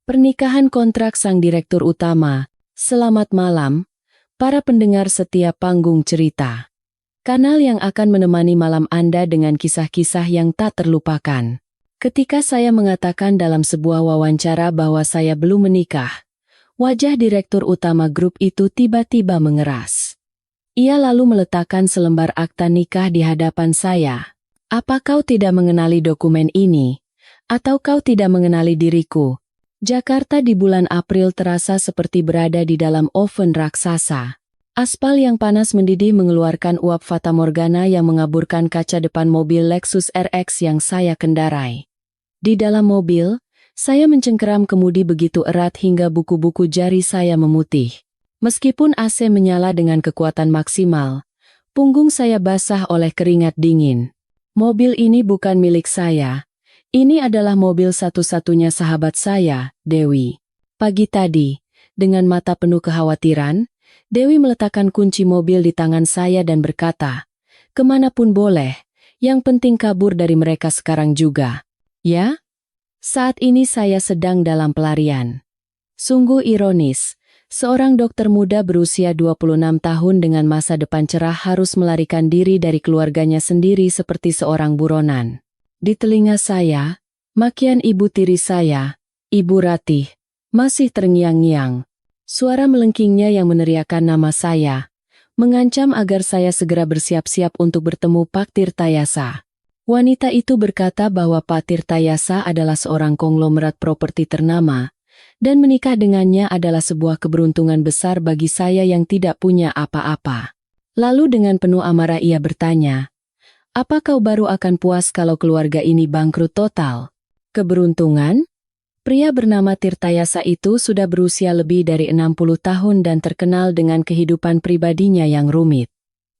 Pernikahan kontrak sang direktur utama. Selamat malam, para pendengar setiap panggung cerita. Kanal yang akan menemani malam Anda dengan kisah-kisah yang tak terlupakan. Ketika saya mengatakan dalam sebuah wawancara bahwa saya belum menikah, wajah direktur utama grup itu tiba-tiba mengeras. Ia lalu meletakkan selembar akta nikah di hadapan saya. Apa kau tidak mengenali dokumen ini? Atau kau tidak mengenali diriku? Jakarta di bulan April terasa seperti berada di dalam oven raksasa. Aspal yang panas mendidih mengeluarkan uap fatamorgana yang mengaburkan kaca depan mobil Lexus RX yang saya kendarai. Di dalam mobil, saya mencengkeram kemudi begitu erat hingga buku-buku jari saya memutih. Meskipun AC menyala dengan kekuatan maksimal, punggung saya basah oleh keringat dingin. Mobil ini bukan milik saya. Ini adalah mobil satu-satunya sahabat saya, Dewi. Pagi tadi, dengan mata penuh kekhawatiran, Dewi meletakkan kunci mobil di tangan saya dan berkata, "Kemanapun boleh, yang penting kabur dari mereka sekarang juga." Ya? Saat ini saya sedang dalam pelarian. Sungguh ironis, seorang dokter muda berusia 26 tahun dengan masa depan cerah harus melarikan diri dari keluarganya sendiri seperti seorang buronan. Di telinga saya, makian ibu tiri saya, Ibu Ratih, masih terngiang-ngiang. Suara melengkingnya yang meneriakkan nama saya, mengancam agar saya segera bersiap-siap untuk bertemu Pak Tirtayasa. Wanita itu berkata bahwa Pak Tirtayasa adalah seorang konglomerat properti ternama, dan menikah dengannya adalah sebuah keberuntungan besar bagi saya yang tidak punya apa-apa. Lalu dengan penuh amarah ia bertanya, "Apa kau baru akan puas kalau keluarga ini bangkrut total?" Keberuntungan? Pria bernama Tirtayasa itu sudah berusia lebih dari 60 tahun dan terkenal dengan kehidupan pribadinya yang rumit.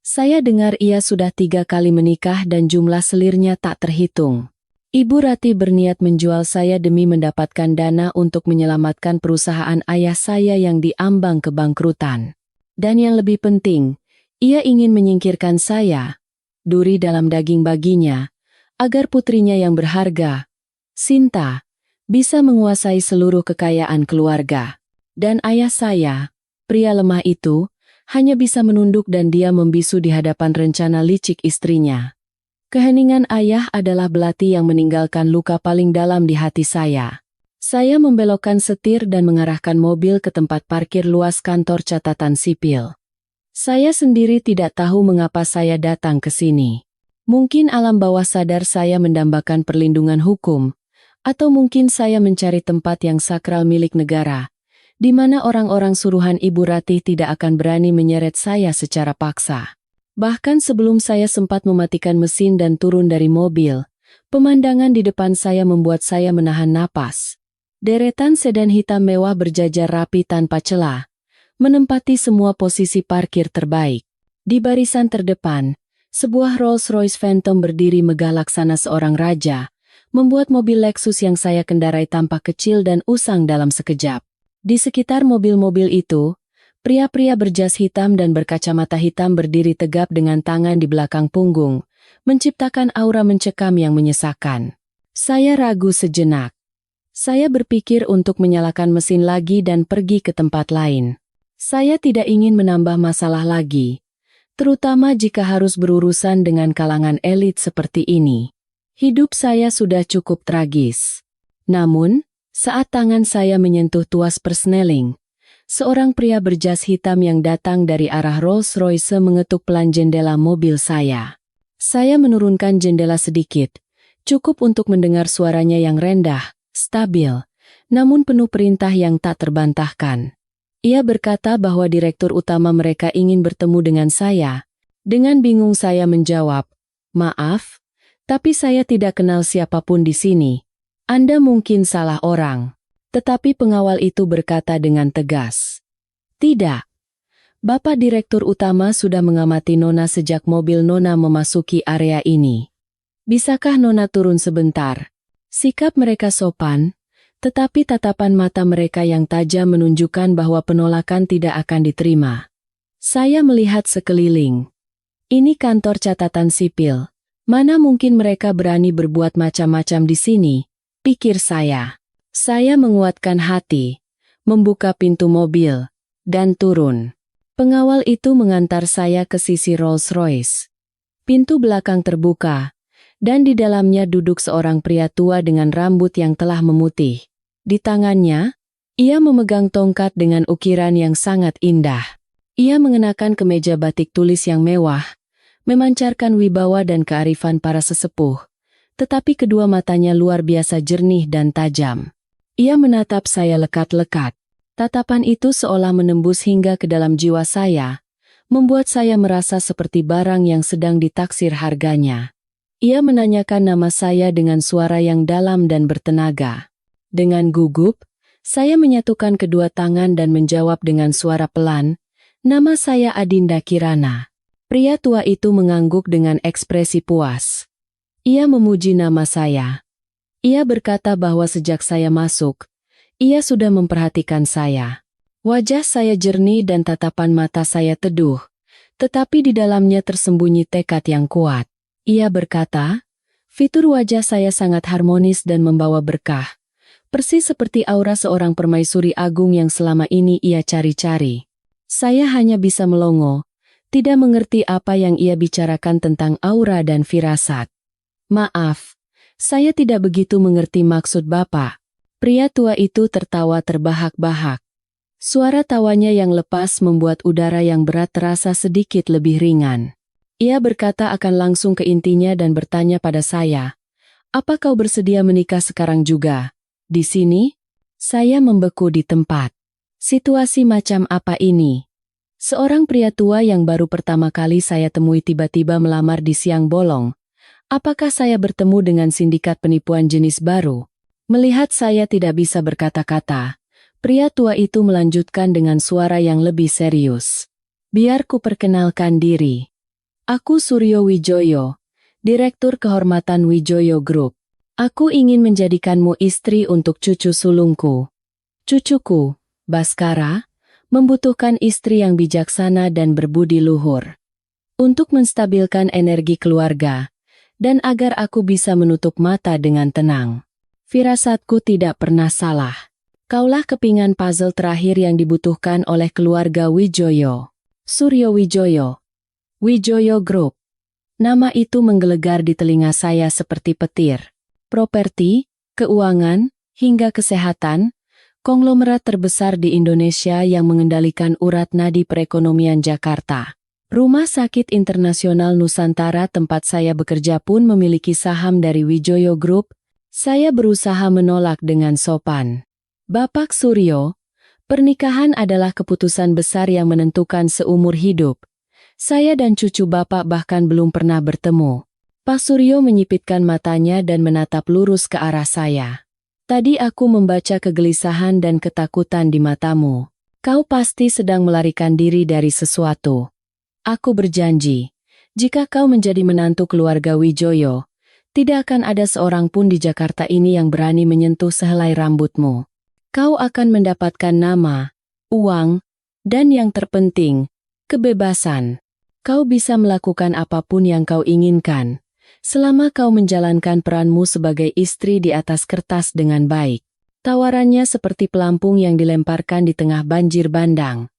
Saya dengar ia sudah 3 kali menikah dan jumlah selirnya tak terhitung. Ibu Rati berniat menjual saya demi mendapatkan dana untuk menyelamatkan perusahaan ayah saya yang diambang kebangkrutan. Dan yang lebih penting, ia ingin menyingkirkan saya, duri dalam daging baginya, agar putrinya yang berharga, Sinta, bisa menguasai seluruh kekayaan keluarga. Dan ayah saya, pria lemah itu, hanya bisa menunduk dan dia membisu di hadapan rencana licik istrinya. Keheningan ayah adalah belati yang meninggalkan luka paling dalam di hati saya. Saya membelokkan setir dan mengarahkan mobil ke tempat parkir luas kantor catatan sipil. Saya sendiri tidak tahu mengapa saya datang ke sini. Mungkin alam bawah sadar saya mendambakan perlindungan hukum, atau mungkin saya mencari tempat yang sakral milik negara, di mana orang-orang suruhan Ibu Ratih tidak akan berani menyeret saya secara paksa. Bahkan sebelum saya sempat mematikan mesin dan turun dari mobil, pemandangan di depan saya membuat saya menahan napas. Deretan sedan hitam mewah berjajar rapi tanpa celah, menempati semua posisi parkir terbaik. Di barisan terdepan, sebuah Rolls-Royce Phantom berdiri megah laksana seorang raja, membuat mobil Lexus yang saya kendarai tampak kecil dan usang dalam sekejap. Di sekitar mobil-mobil itu, pria-pria berjas hitam dan berkacamata hitam berdiri tegap dengan tangan di belakang punggung, menciptakan aura mencekam yang menyesakan. Saya ragu sejenak. Saya berpikir untuk menyalakan mesin lagi dan pergi ke tempat lain. Saya tidak ingin menambah masalah lagi, terutama jika harus berurusan dengan kalangan elit seperti ini. Hidup saya sudah cukup tragis. Namun, saat tangan saya menyentuh tuas persneling, seorang pria berjas hitam yang datang dari arah Rolls-Royce mengetuk pelan jendela mobil saya. Saya menurunkan jendela sedikit, cukup untuk mendengar suaranya yang rendah, stabil, namun penuh perintah yang tak terbantahkan. Ia berkata bahwa direktur utama mereka ingin bertemu dengan saya. Dengan bingung saya menjawab, "Maaf, tapi saya tidak kenal siapapun di sini. Anda mungkin salah orang." Tetapi pengawal itu berkata dengan tegas, "Tidak. Bapak direktur utama sudah mengamati Nona sejak mobil Nona memasuki area ini. Bisakah Nona turun sebentar?" Sikap mereka sopan, tetapi tatapan mata mereka yang tajam menunjukkan bahwa penolakan tidak akan diterima. Saya melihat sekeliling. Ini kantor catatan sipil. Mana mungkin mereka berani berbuat macam-macam di sini, pikir saya. Saya menguatkan hati, membuka pintu mobil, dan turun. Pengawal itu mengantar saya ke sisi Rolls-Royce. Pintu belakang terbuka, dan di dalamnya duduk seorang pria tua dengan rambut yang telah memutih. Di tangannya, ia memegang tongkat dengan ukiran yang sangat indah. Ia mengenakan kemeja batik tulis yang mewah, memancarkan wibawa dan kearifan para sesepuh. Tetapi kedua matanya luar biasa jernih dan tajam. Ia menatap saya lekat-lekat. Tatapan itu seolah menembus hingga ke dalam jiwa saya, membuat saya merasa seperti barang yang sedang ditaksir harganya. Ia menanyakan nama saya dengan suara yang dalam dan bertenaga. Dengan gugup, saya menyatukan kedua tangan dan menjawab dengan suara pelan, "Nama saya Adinda Kirana." Pria tua itu mengangguk dengan ekspresi puas. Ia memuji nama saya. Ia berkata bahwa sejak saya masuk, ia sudah memperhatikan saya. Wajah saya jernih dan tatapan mata saya teduh, tetapi di dalamnya tersembunyi tekad yang kuat. Ia berkata, fitur wajah saya sangat harmonis dan membawa berkah, persis seperti aura seorang permaisuri agung yang selama ini ia cari-cari. Saya hanya bisa melongo, tidak mengerti apa yang ia bicarakan tentang aura dan firasat. "Maaf, saya tidak begitu mengerti maksud Bapak." Pria tua itu tertawa terbahak-bahak. Suara tawanya yang lepas membuat udara yang berat terasa sedikit lebih ringan. Ia berkata akan langsung ke intinya dan bertanya pada saya, "Apa kau bersedia menikah sekarang juga?" Di sini, saya membeku di tempat. Situasi macam apa ini? Seorang pria tua yang baru pertama kali saya temui tiba-tiba melamar di siang bolong. Apakah saya bertemu dengan sindikat penipuan jenis baru? Melihat saya tidak bisa berkata-kata, pria tua itu melanjutkan dengan suara yang lebih serius. "Biar ku perkenalkan diri. Aku Suryo Wijoyo, Direktur Kehormatan Wijoyo Group. Aku ingin menjadikanmu istri untuk cucu sulungku. Cucuku, Baskara, membutuhkan istri yang bijaksana dan berbudi luhur. Untuk menstabilkan energi keluarga, dan agar aku bisa menutup mata dengan tenang. Firasatku tidak pernah salah. Kaulah kepingan puzzle terakhir yang dibutuhkan oleh keluarga Wijoyo. Suryo Wijoyo. Wijoyo Group." Nama itu menggelegar di telinga saya seperti petir. Properti, keuangan, hingga kesehatan, konglomerat terbesar di Indonesia yang mengendalikan urat nadi perekonomian Jakarta. Rumah Sakit Internasional Nusantara tempat saya bekerja pun memiliki saham dari Wijoyo Group. Saya berusaha menolak dengan sopan. "Bapak Suryo, pernikahan adalah keputusan besar yang menentukan seumur hidup. Saya dan cucu Bapak bahkan belum pernah bertemu." Pak Suryo menyipitkan matanya dan menatap lurus ke arah saya. "Tadi aku membaca kegelisahan dan ketakutan di matamu. Kau pasti sedang melarikan diri dari sesuatu. Aku berjanji, jika kau menjadi menantu keluarga Wijoyo, tidak akan ada seorang pun di Jakarta ini yang berani menyentuh sehelai rambutmu. Kau akan mendapatkan nama, uang, dan yang terpenting, kebebasan. Kau bisa melakukan apapun yang kau inginkan, selama kau menjalankan peranmu sebagai istri di atas kertas dengan baik." Tawarannya seperti pelampung yang dilemparkan di tengah banjir bandang.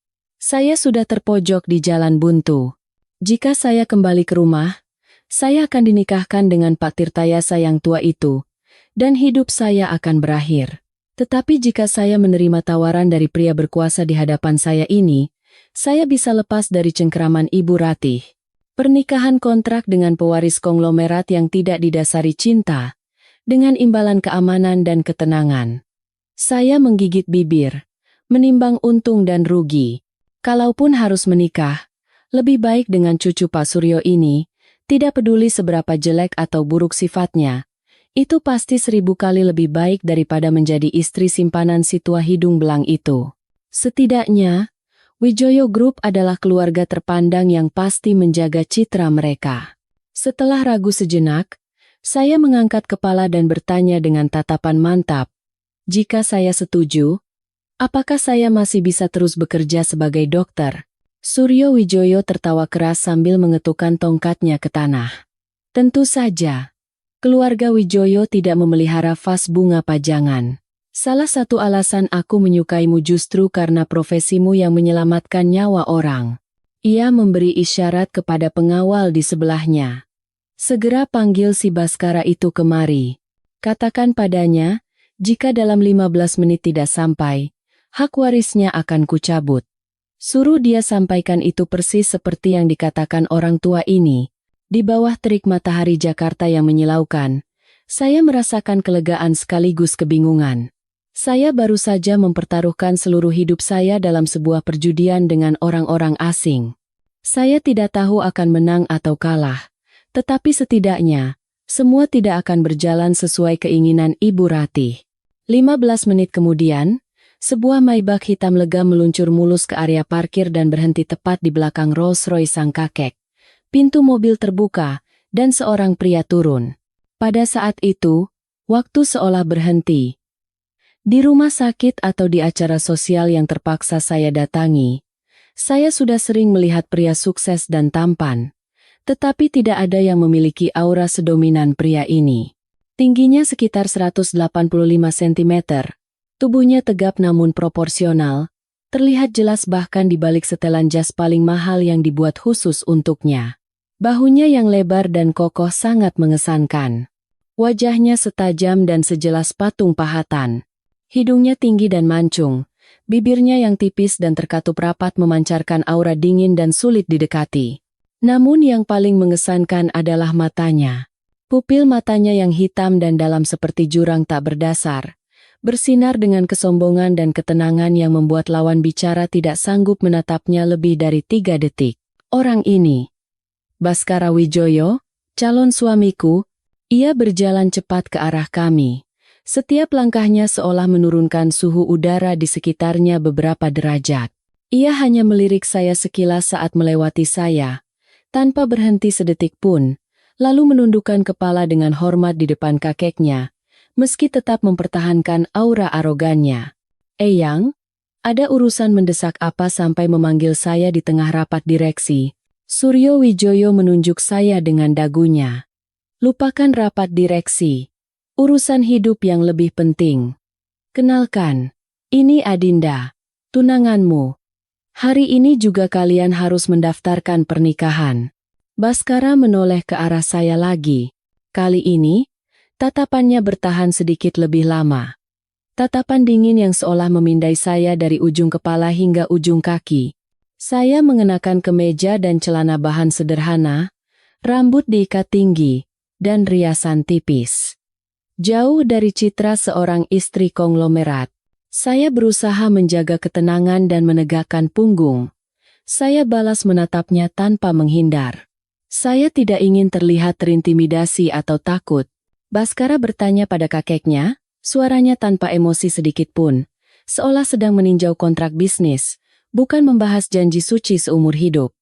Saya sudah terpojok di jalan buntu. Jika saya kembali ke rumah, saya akan dinikahkan dengan Pak Tirtayasa yang tua itu, dan hidup saya akan berakhir. Tetapi jika saya menerima tawaran dari pria berkuasa di hadapan saya ini, saya bisa lepas dari cengkeraman Ibu Ratih. Pernikahan kontrak dengan pewaris konglomerat yang tidak didasari cinta, dengan imbalan keamanan dan ketenangan. Saya menggigit bibir, menimbang untung dan rugi. Kalaupun harus menikah, lebih baik dengan cucu Pak Suryo ini. Tidak peduli seberapa jelek atau buruk sifatnya, itu pasti 1000 kali lebih baik daripada menjadi istri simpanan si tua hidung belang itu. Setidaknya, Wijoyo Group adalah keluarga terpandang yang pasti menjaga citra mereka. Setelah ragu sejenak, saya mengangkat kepala dan bertanya dengan tatapan mantap. "Jika saya setuju, apakah saya masih bisa terus bekerja sebagai dokter?" Suryo Wijoyo tertawa keras sambil mengetukkan tongkatnya ke tanah. "Tentu saja. Keluarga Wijoyo tidak memelihara vas bunga pajangan. Salah satu alasan aku menyukaimu justru karena profesimu yang menyelamatkan nyawa orang. Ia memberi isyarat kepada pengawal di sebelahnya. Segera panggil si Baskara itu kemari. Katakan padanya, jika dalam 15 menit tidak sampai, hak warisnya akan kucabut. Suruh dia sampaikan itu persis seperti yang dikatakan orang tua ini. Di bawah terik matahari Jakarta yang menyilaukan, saya merasakan kelegaan sekaligus kebingungan. Saya baru saja mempertaruhkan seluruh hidup saya dalam sebuah perjudian dengan orang-orang asing. Saya tidak tahu akan menang atau kalah, tetapi setidaknya, semua tidak akan berjalan sesuai keinginan Ibu Ratih. 15 menit kemudian, sebuah Maybach hitam legam meluncur mulus ke area parkir dan berhenti tepat di belakang Rolls-Royce sang kakek. Pintu mobil terbuka, dan seorang pria turun. Pada saat itu, waktu seolah berhenti. Di rumah sakit atau di acara sosial yang terpaksa saya datangi, saya sudah sering melihat pria sukses dan tampan. Tetapi tidak ada yang memiliki aura sedominan pria ini. Tingginya sekitar 185 cm, tubuhnya tegap namun proporsional, terlihat jelas bahkan di balik setelan jas paling mahal yang dibuat khusus untuknya. Bahunya yang lebar dan kokoh sangat mengesankan. Wajahnya setajam dan sejelas patung pahatan. Hidungnya tinggi dan mancung, bibirnya yang tipis dan terkatup rapat memancarkan aura dingin dan sulit didekati. Namun yang paling mengesankan adalah matanya. Pupil matanya yang hitam dan dalam seperti jurang tak berdasar, bersinar dengan kesombongan dan ketenangan yang membuat lawan bicara tidak sanggup menatapnya lebih dari 3 detik. Orang ini, Baskara Wijoyo, calon suamiku, ia berjalan cepat ke arah kami. Setiap langkahnya seolah menurunkan suhu udara di sekitarnya beberapa derajat. Ia hanya melirik saya sekilas saat melewati saya, tanpa berhenti sedetik pun, lalu menundukkan kepala dengan hormat di depan kakeknya, meski tetap mempertahankan aura arogannya. Eyang, ada urusan mendesak apa sampai memanggil saya di tengah rapat direksi? Suryo Wijoyo menunjuk saya dengan dagunya. Lupakan rapat direksi. Urusan hidup yang lebih penting. Kenalkan, ini Adinda, tunanganmu. Hari ini juga kalian harus mendaftarkan pernikahan. Baskara menoleh ke arah saya lagi. Kali ini, tatapannya bertahan sedikit lebih lama. Tatapan dingin yang seolah memindai saya dari ujung kepala hingga ujung kaki. Saya mengenakan kemeja dan celana bahan sederhana, rambut diikat tinggi, dan riasan tipis. Jauh dari citra seorang istri konglomerat, saya berusaha menjaga ketenangan dan menegakkan punggung. Saya balas menatapnya tanpa menghindar. Saya tidak ingin terlihat terintimidasi atau takut. Baskara bertanya pada kakeknya, suaranya tanpa emosi sedikit pun, seolah sedang meninjau kontrak bisnis. Bukan membahas janji suci seumur hidup.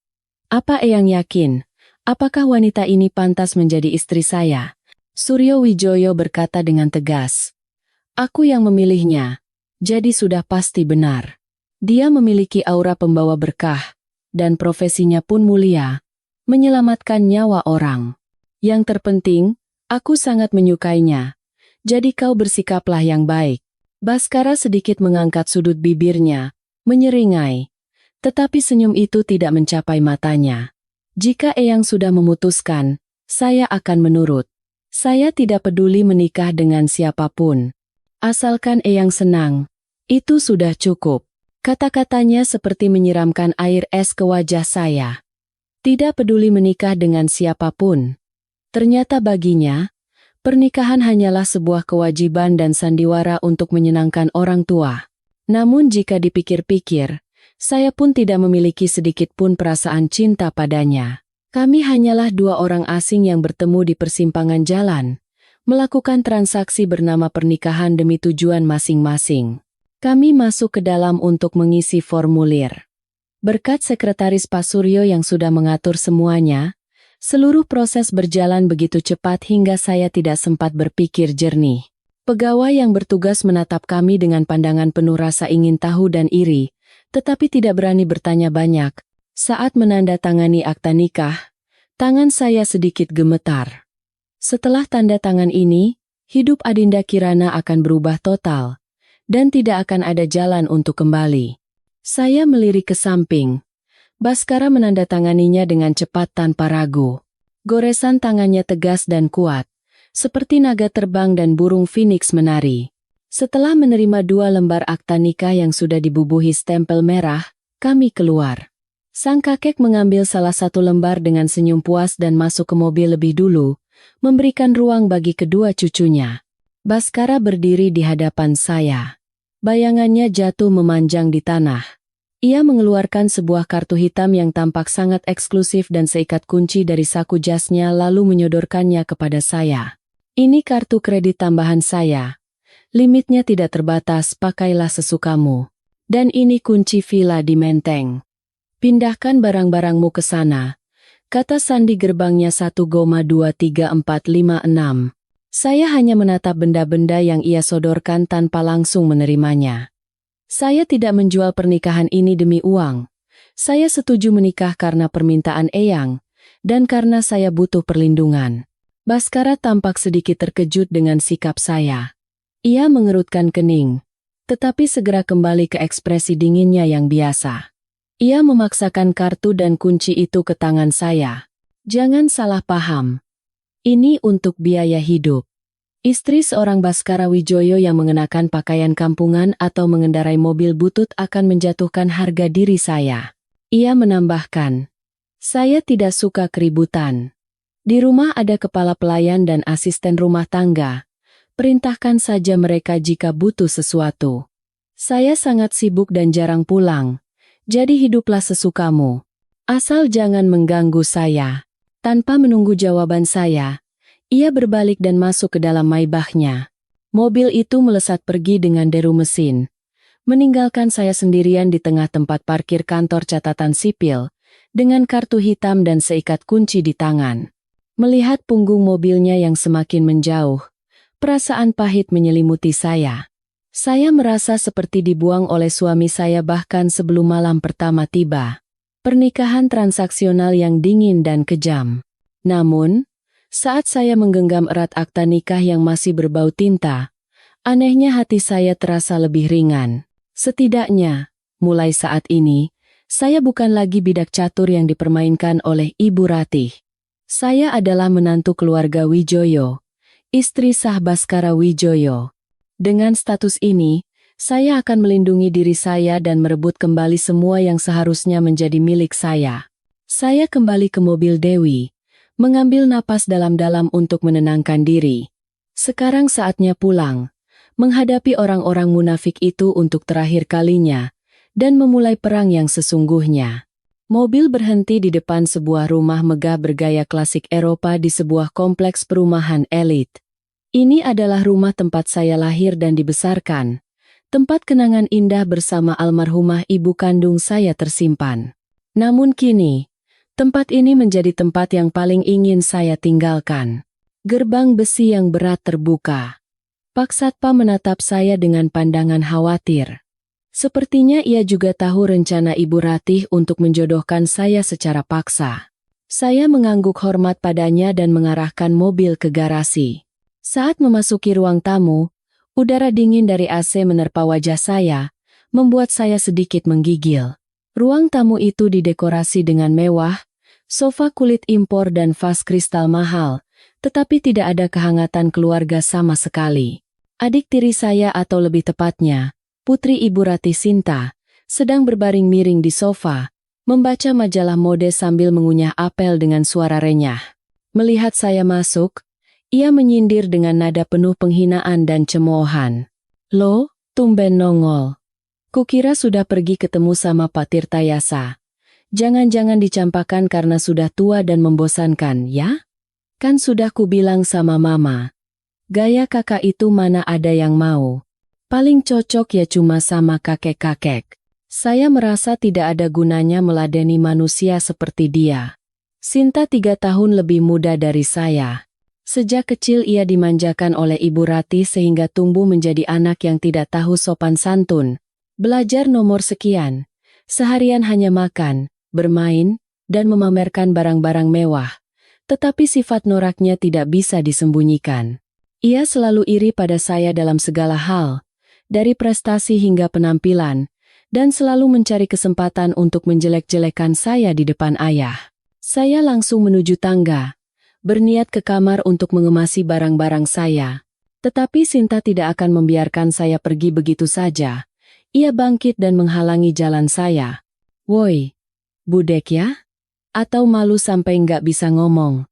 Apa Eyang yakin? Apakah wanita ini pantas menjadi istri saya? Suryo Wijoyo berkata dengan tegas. Aku yang memilihnya, jadi sudah pasti benar. Dia memiliki aura pembawa berkah, dan profesinya pun mulia, menyelamatkan nyawa orang. Yang terpenting, aku sangat menyukainya. Jadi kau bersikaplah yang baik. Baskara sedikit mengangkat sudut bibirnya, menyeringai. Tetapi senyum itu tidak mencapai matanya. Jika Eyang sudah memutuskan, saya akan menurut. Saya tidak peduli menikah dengan siapapun. Asalkan Eyang senang, itu sudah cukup. Kata-katanya seperti menyiramkan air es ke wajah saya. Tidak peduli menikah dengan siapapun. Ternyata baginya, pernikahan hanyalah sebuah kewajiban dan sandiwara untuk menyenangkan orang tua. Namun jika dipikir-pikir, saya pun tidak memiliki sedikit pun perasaan cinta padanya. Kami hanyalah 2 orang asing yang bertemu di persimpangan jalan, melakukan transaksi bernama pernikahan demi tujuan masing-masing. Kami masuk ke dalam untuk mengisi formulir. Berkat sekretaris Pak Suryo yang sudah mengatur semuanya, seluruh proses berjalan begitu cepat hingga saya tidak sempat berpikir jernih. Pegawai yang bertugas menatap kami dengan pandangan penuh rasa ingin tahu dan iri, tetapi tidak berani bertanya banyak. Saat menandatangani akta nikah, tangan saya sedikit gemetar. Setelah tanda tangan ini, hidup Adinda Kirana akan berubah total. dan tidak akan ada jalan untuk kembali. Saya melirik ke samping. Baskara menandatanganinya dengan cepat tanpa ragu. Goresan tangannya tegas dan kuat, seperti naga terbang dan burung phoenix menari. Setelah menerima 2 lembar akta nikah yang sudah dibubuhi stempel merah, kami keluar. Sang kakek mengambil salah satu lembar dengan senyum puas dan masuk ke mobil lebih dulu, memberikan ruang bagi kedua cucunya. Baskara berdiri di hadapan saya. Bayangannya jatuh memanjang di tanah. Ia mengeluarkan sebuah kartu hitam yang tampak sangat eksklusif dan seikat kunci dari saku jasnya lalu menyodorkannya kepada saya. Ini kartu kredit tambahan saya. Limitnya tidak terbatas, pakailah sesukamu. Dan ini kunci villa di Menteng. Pindahkan barang-barangmu ke sana, kata sandi gerbangnya 1,23456. Saya hanya menatap benda-benda yang ia sodorkan tanpa langsung menerimanya. Saya tidak menjual pernikahan ini demi uang. Saya setuju menikah karena permintaan Eyang, dan karena saya butuh perlindungan. Baskara tampak sedikit terkejut dengan sikap saya. Ia mengerutkan kening, tetapi segera kembali ke ekspresi dinginnya yang biasa. Ia memaksakan kartu dan kunci itu ke tangan saya. Jangan salah paham. Ini untuk biaya hidup. Istri seorang Baskara Wijoyo yang mengenakan pakaian kampungan atau mengendarai mobil butut akan menjatuhkan harga diri saya. Ia menambahkan, saya tidak suka keributan. Di rumah ada kepala pelayan dan asisten rumah tangga. Perintahkan saja mereka jika butuh sesuatu. Saya sangat sibuk dan jarang pulang. Jadi hiduplah sesukamu. Asal jangan mengganggu saya. Tanpa menunggu jawaban saya, ia berbalik dan masuk ke dalam Maybachnya. Mobil itu melesat pergi dengan deru mesin, meninggalkan saya sendirian di tengah tempat parkir kantor catatan sipil, dengan kartu hitam dan seikat kunci di tangan. Melihat punggung mobilnya yang semakin menjauh, perasaan pahit menyelimuti saya. Saya merasa seperti dibuang oleh suami saya bahkan sebelum malam pertama tiba. Pernikahan transaksional yang dingin dan kejam. Namun, saat saya menggenggam erat akta nikah yang masih berbau tinta, anehnya hati saya terasa lebih ringan. Setidaknya, mulai saat ini, saya bukan lagi bidak catur yang dipermainkan oleh Ibu Ratih. Saya adalah menantu keluarga Wijoyo, istri sah Baskara Wijoyo. Dengan status ini, saya akan melindungi diri saya dan merebut kembali semua yang seharusnya menjadi milik saya. Saya kembali ke mobil Dewi, mengambil napas dalam-dalam untuk menenangkan diri. Sekarang saatnya pulang, menghadapi orang-orang munafik itu untuk terakhir kalinya, dan memulai perang yang sesungguhnya. Mobil berhenti di depan sebuah rumah megah bergaya klasik Eropa di sebuah kompleks perumahan elit. Ini adalah rumah tempat saya lahir dan dibesarkan. Tempat kenangan indah bersama almarhumah ibu kandung saya tersimpan. Namun kini, tempat ini menjadi tempat yang paling ingin saya tinggalkan. Gerbang besi yang berat terbuka. Pak Satpam menatap saya dengan pandangan khawatir. Sepertinya ia juga tahu rencana Ibu Ratih untuk menjodohkan saya secara paksa. Saya mengangguk hormat padanya dan mengarahkan mobil ke garasi. Saat memasuki ruang tamu, udara dingin dari AC menerpa wajah saya, membuat saya sedikit menggigil. Ruang tamu itu didekorasi dengan mewah, sofa kulit impor dan vas kristal mahal, tetapi tidak ada kehangatan keluarga sama sekali. Adik tiri saya atau lebih tepatnya, Putri Ibu Ratih Sinta, sedang berbaring miring di sofa, membaca majalah mode sambil mengunyah apel dengan suara renyah. Melihat saya masuk, ia menyindir dengan nada penuh penghinaan dan cemoohan. Loh, tumben nongol. Kukira sudah pergi ketemu sama Pak Tirtayasa. Jangan-jangan dicampakan karena sudah tua dan membosankan, ya? Kan sudah kubilang sama Mama. Gaya kakak itu mana ada yang mau. Paling cocok ya cuma sama kakek-kakek. Saya merasa tidak ada gunanya meladeni manusia seperti dia. Sinta 3 tahun lebih muda dari saya. Sejak kecil ia dimanjakan oleh Ibu Ratih sehingga tumbuh menjadi anak yang tidak tahu sopan santun. Belajar nomor sekian. Seharian hanya makan, bermain, dan memamerkan barang-barang mewah. Tetapi sifat noraknya tidak bisa disembunyikan. Ia selalu iri pada saya dalam segala hal. dari prestasi hingga penampilan, dan selalu mencari kesempatan untuk menjelek-jelekan saya di depan ayah. Saya langsung menuju tangga, berniat ke kamar untuk mengemasi barang-barang saya. Tetapi Sinta tidak akan membiarkan saya pergi begitu saja. Ia bangkit dan menghalangi jalan saya. "Woi, budek ya? Atau malu sampai nggak bisa ngomong?"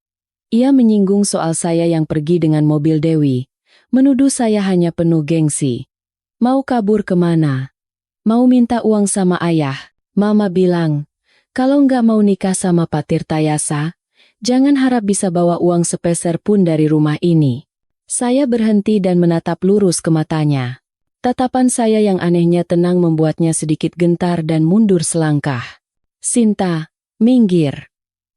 Ia menyinggung soal saya yang pergi dengan mobil Dewi, menuduh saya hanya penuh gengsi. Mau kabur kemana? Mau minta uang sama ayah? Mama bilang, kalau nggak mau nikah sama Pak Tirtayasa, jangan harap bisa bawa uang sepeser pun dari rumah ini. Saya berhenti dan menatap lurus ke matanya. Tatapan saya yang anehnya tenang membuatnya sedikit gentar dan mundur selangkah. "Sinta, minggir.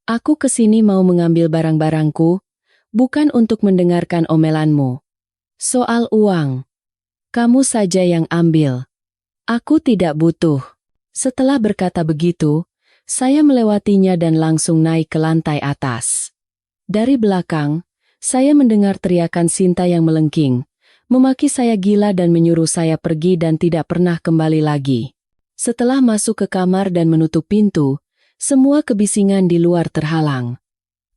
Aku kesini mau mengambil barang-barangku, bukan untuk mendengarkan omelanmu. Soal uang, kamu saja yang ambil. Aku tidak butuh." Setelah berkata begitu, saya melewatinya dan langsung naik ke lantai atas. Dari belakang, saya mendengar teriakan Sinta yang melengking, memaki saya gila dan menyuruh saya pergi dan tidak pernah kembali lagi. Setelah masuk ke kamar dan menutup pintu, semua kebisingan di luar terhalang.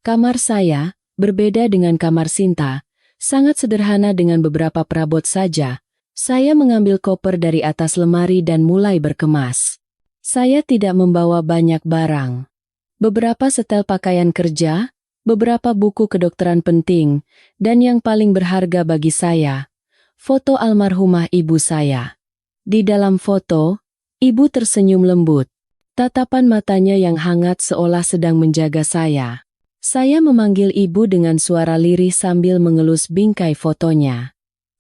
Kamar saya, berbeda dengan kamar Sinta, sangat sederhana dengan beberapa perabot saja. Saya mengambil koper dari atas lemari dan mulai berkemas. Saya tidak membawa banyak barang. Beberapa setel pakaian kerja, beberapa buku kedokteran penting, dan yang paling berharga bagi saya, foto almarhumah ibu saya. Di dalam foto, ibu tersenyum lembut. Tatapan matanya yang hangat seolah sedang menjaga saya. Saya memanggil ibu dengan suara lirih sambil mengelus bingkai fotonya.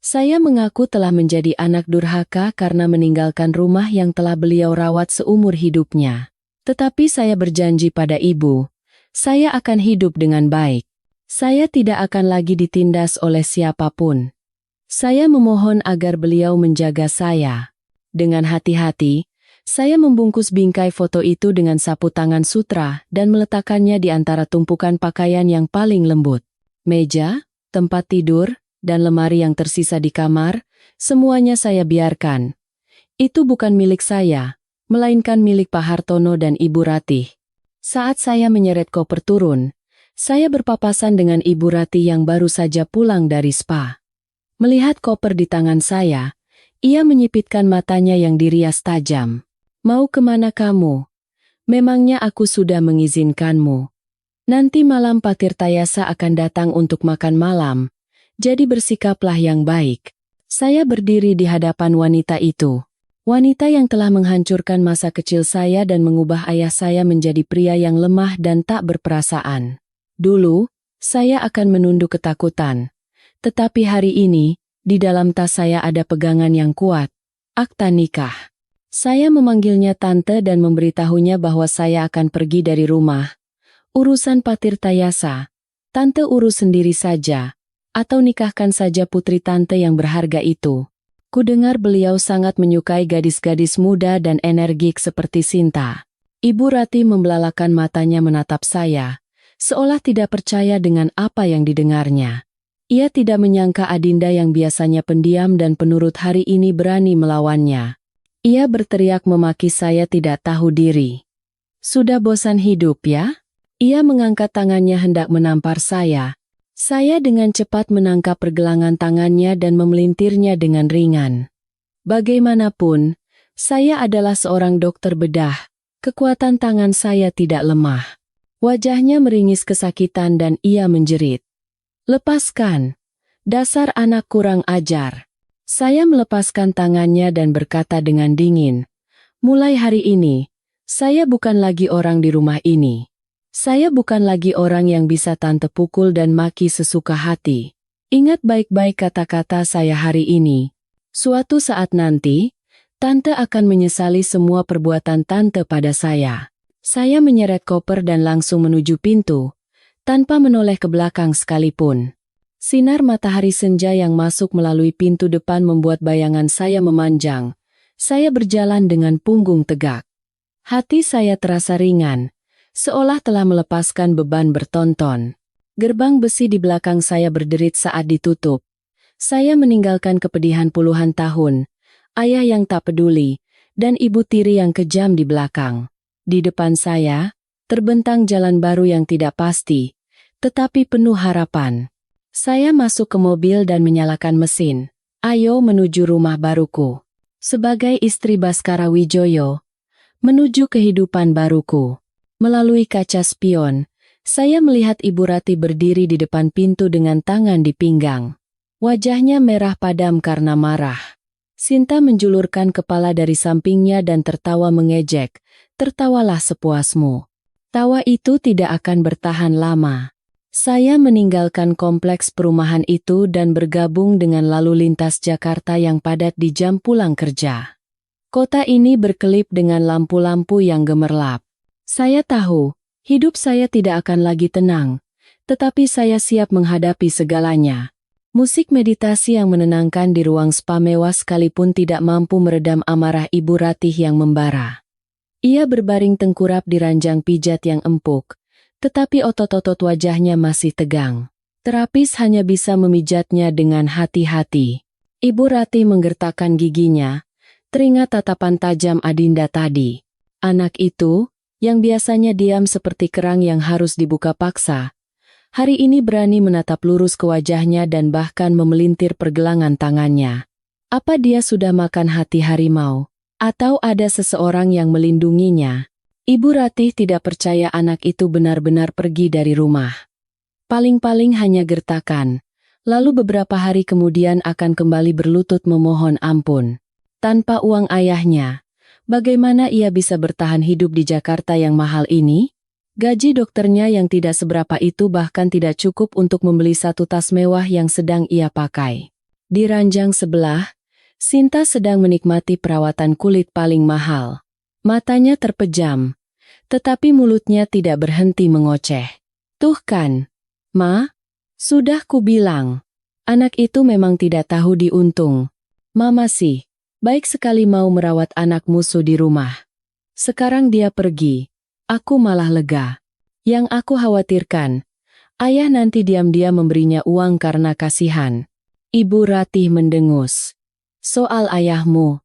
Saya mengaku telah menjadi anak durhaka karena meninggalkan rumah yang telah beliau rawat seumur hidupnya. Tetapi saya berjanji pada ibu, saya akan hidup dengan baik. Saya tidak akan lagi ditindas oleh siapapun. Saya memohon agar beliau menjaga saya. Dengan hati-hati, saya membungkus bingkai foto itu dengan sapu tangan sutra dan meletakkannya di antara tumpukan pakaian yang paling lembut. Meja, tempat tidur, dan lemari yang tersisa di kamar, semuanya saya biarkan. Itu bukan milik saya, melainkan milik Pak Hartono dan Ibu Ratih. Saat saya menyeret koper turun, saya berpapasan dengan Ibu Ratih yang baru saja pulang dari spa. Melihat koper di tangan saya, ia menyipitkan matanya yang dirias tajam. "Mau kemana kamu? Memangnya aku sudah mengizinkanmu? Nanti malam Pak Tirtayasa akan datang untuk makan malam. Jadi bersikaplah yang baik." Saya berdiri di hadapan wanita itu. Wanita yang telah menghancurkan masa kecil saya dan mengubah ayah saya menjadi pria yang lemah dan tak berperasaan. Dulu, saya akan menunduk ketakutan. Tetapi hari ini, di dalam tas saya ada pegangan yang kuat. Akta nikah. Saya memanggilnya tante dan memberitahunya bahwa saya akan pergi dari rumah. "Urusan Pak Tirtayasa, tante urus sendiri saja. Atau nikahkan saja putri tante yang berharga itu." Kudengar beliau sangat menyukai gadis-gadis muda dan energik seperti Sinta. Ibu Ratih membelalakan matanya menatap saya, seolah tidak percaya dengan apa yang didengarnya. Ia tidak menyangka Adinda yang biasanya pendiam dan penurut hari ini berani melawannya. Ia berteriak memaki saya tidak tahu diri. "Sudah bosan hidup ya?" Ia mengangkat tangannya hendak menampar saya. Saya dengan cepat menangkap pergelangan tangannya dan memelintirnya dengan ringan. Bagaimanapun, saya adalah seorang dokter bedah. Kekuatan tangan saya tidak lemah. Wajahnya meringis kesakitan dan ia menjerit. "Lepaskan! Dasar anak kurang ajar!" Saya melepaskan tangannya dan berkata dengan dingin, "Mulai hari ini, saya bukan lagi orang di rumah ini. Saya bukan lagi orang yang bisa tante pukul dan maki sesuka hati. Ingat baik-baik kata-kata saya hari ini. Suatu saat nanti, tante akan menyesali semua perbuatan tante pada saya." Saya menyeret koper dan langsung menuju pintu, tanpa menoleh ke belakang sekalipun. Sinar matahari senja yang masuk melalui pintu depan membuat bayangan saya memanjang. Saya berjalan dengan punggung tegak. Hati saya terasa ringan, seolah telah melepaskan beban bertonton. Gerbang besi di belakang saya berderit saat ditutup. Saya meninggalkan kepedihan puluhan tahun, ayah yang tak peduli, dan ibu tiri yang kejam di belakang. Di depan saya, terbentang jalan baru yang tidak pasti, tetapi penuh harapan. Saya masuk ke mobil dan menyalakan mesin. Ayo menuju rumah baruku. Sebagai istri Baskara Wijoyo, menuju kehidupan baruku. Melalui kaca spion, saya melihat Ibu Rati berdiri di depan pintu dengan tangan di pinggang. Wajahnya merah padam karena marah. Sinta menjulurkan kepala dari sampingnya dan tertawa mengejek. Tertawalah sepuasmu. Tawa itu tidak akan bertahan lama. Saya meninggalkan kompleks perumahan itu dan bergabung dengan lalu lintas Jakarta yang padat di jam pulang kerja. Kota ini berkelip dengan lampu-lampu yang gemerlap. Saya tahu, hidup saya tidak akan lagi tenang, tetapi saya siap menghadapi segalanya. Musik meditasi yang menenangkan di ruang spa mewah sekalipun tidak mampu meredam amarah Ibu Ratih yang membara. Ia berbaring tengkurap di ranjang pijat yang empuk, tetapi otot-otot wajahnya masih tegang. Terapis hanya bisa memijatnya dengan hati-hati. Ibu Rati menggertakkan giginya, teringat tatapan tajam Adinda tadi. Anak itu, yang biasanya diam seperti kerang yang harus dibuka paksa, hari ini berani menatap lurus ke wajahnya dan bahkan memelintir pergelangan tangannya. Apa dia sudah makan hati harimau? Atau ada seseorang yang melindunginya? Ibu Ratih tidak percaya anak itu benar-benar pergi dari rumah. Paling-paling hanya gertakan, lalu beberapa hari kemudian akan kembali berlutut memohon ampun. Tanpa uang ayahnya, bagaimana ia bisa bertahan hidup di Jakarta yang mahal ini? Gaji dokternya yang tidak seberapa itu bahkan tidak cukup untuk membeli satu tas mewah yang sedang ia pakai. Di ranjang sebelah, Sinta sedang menikmati perawatan kulit paling mahal. Matanya terpejam, tetapi mulutnya tidak berhenti mengoceh. Tuh kan, Ma, sudah kubilang. Anak itu memang tidak tahu diuntung. Mama sih, baik sekali mau merawat anak musuh di rumah. Sekarang dia pergi, aku malah lega. Yang aku khawatirkan, ayah nanti diam-diam memberinya uang karena kasihan. Ibu Ratih mendengus. Soal ayahmu,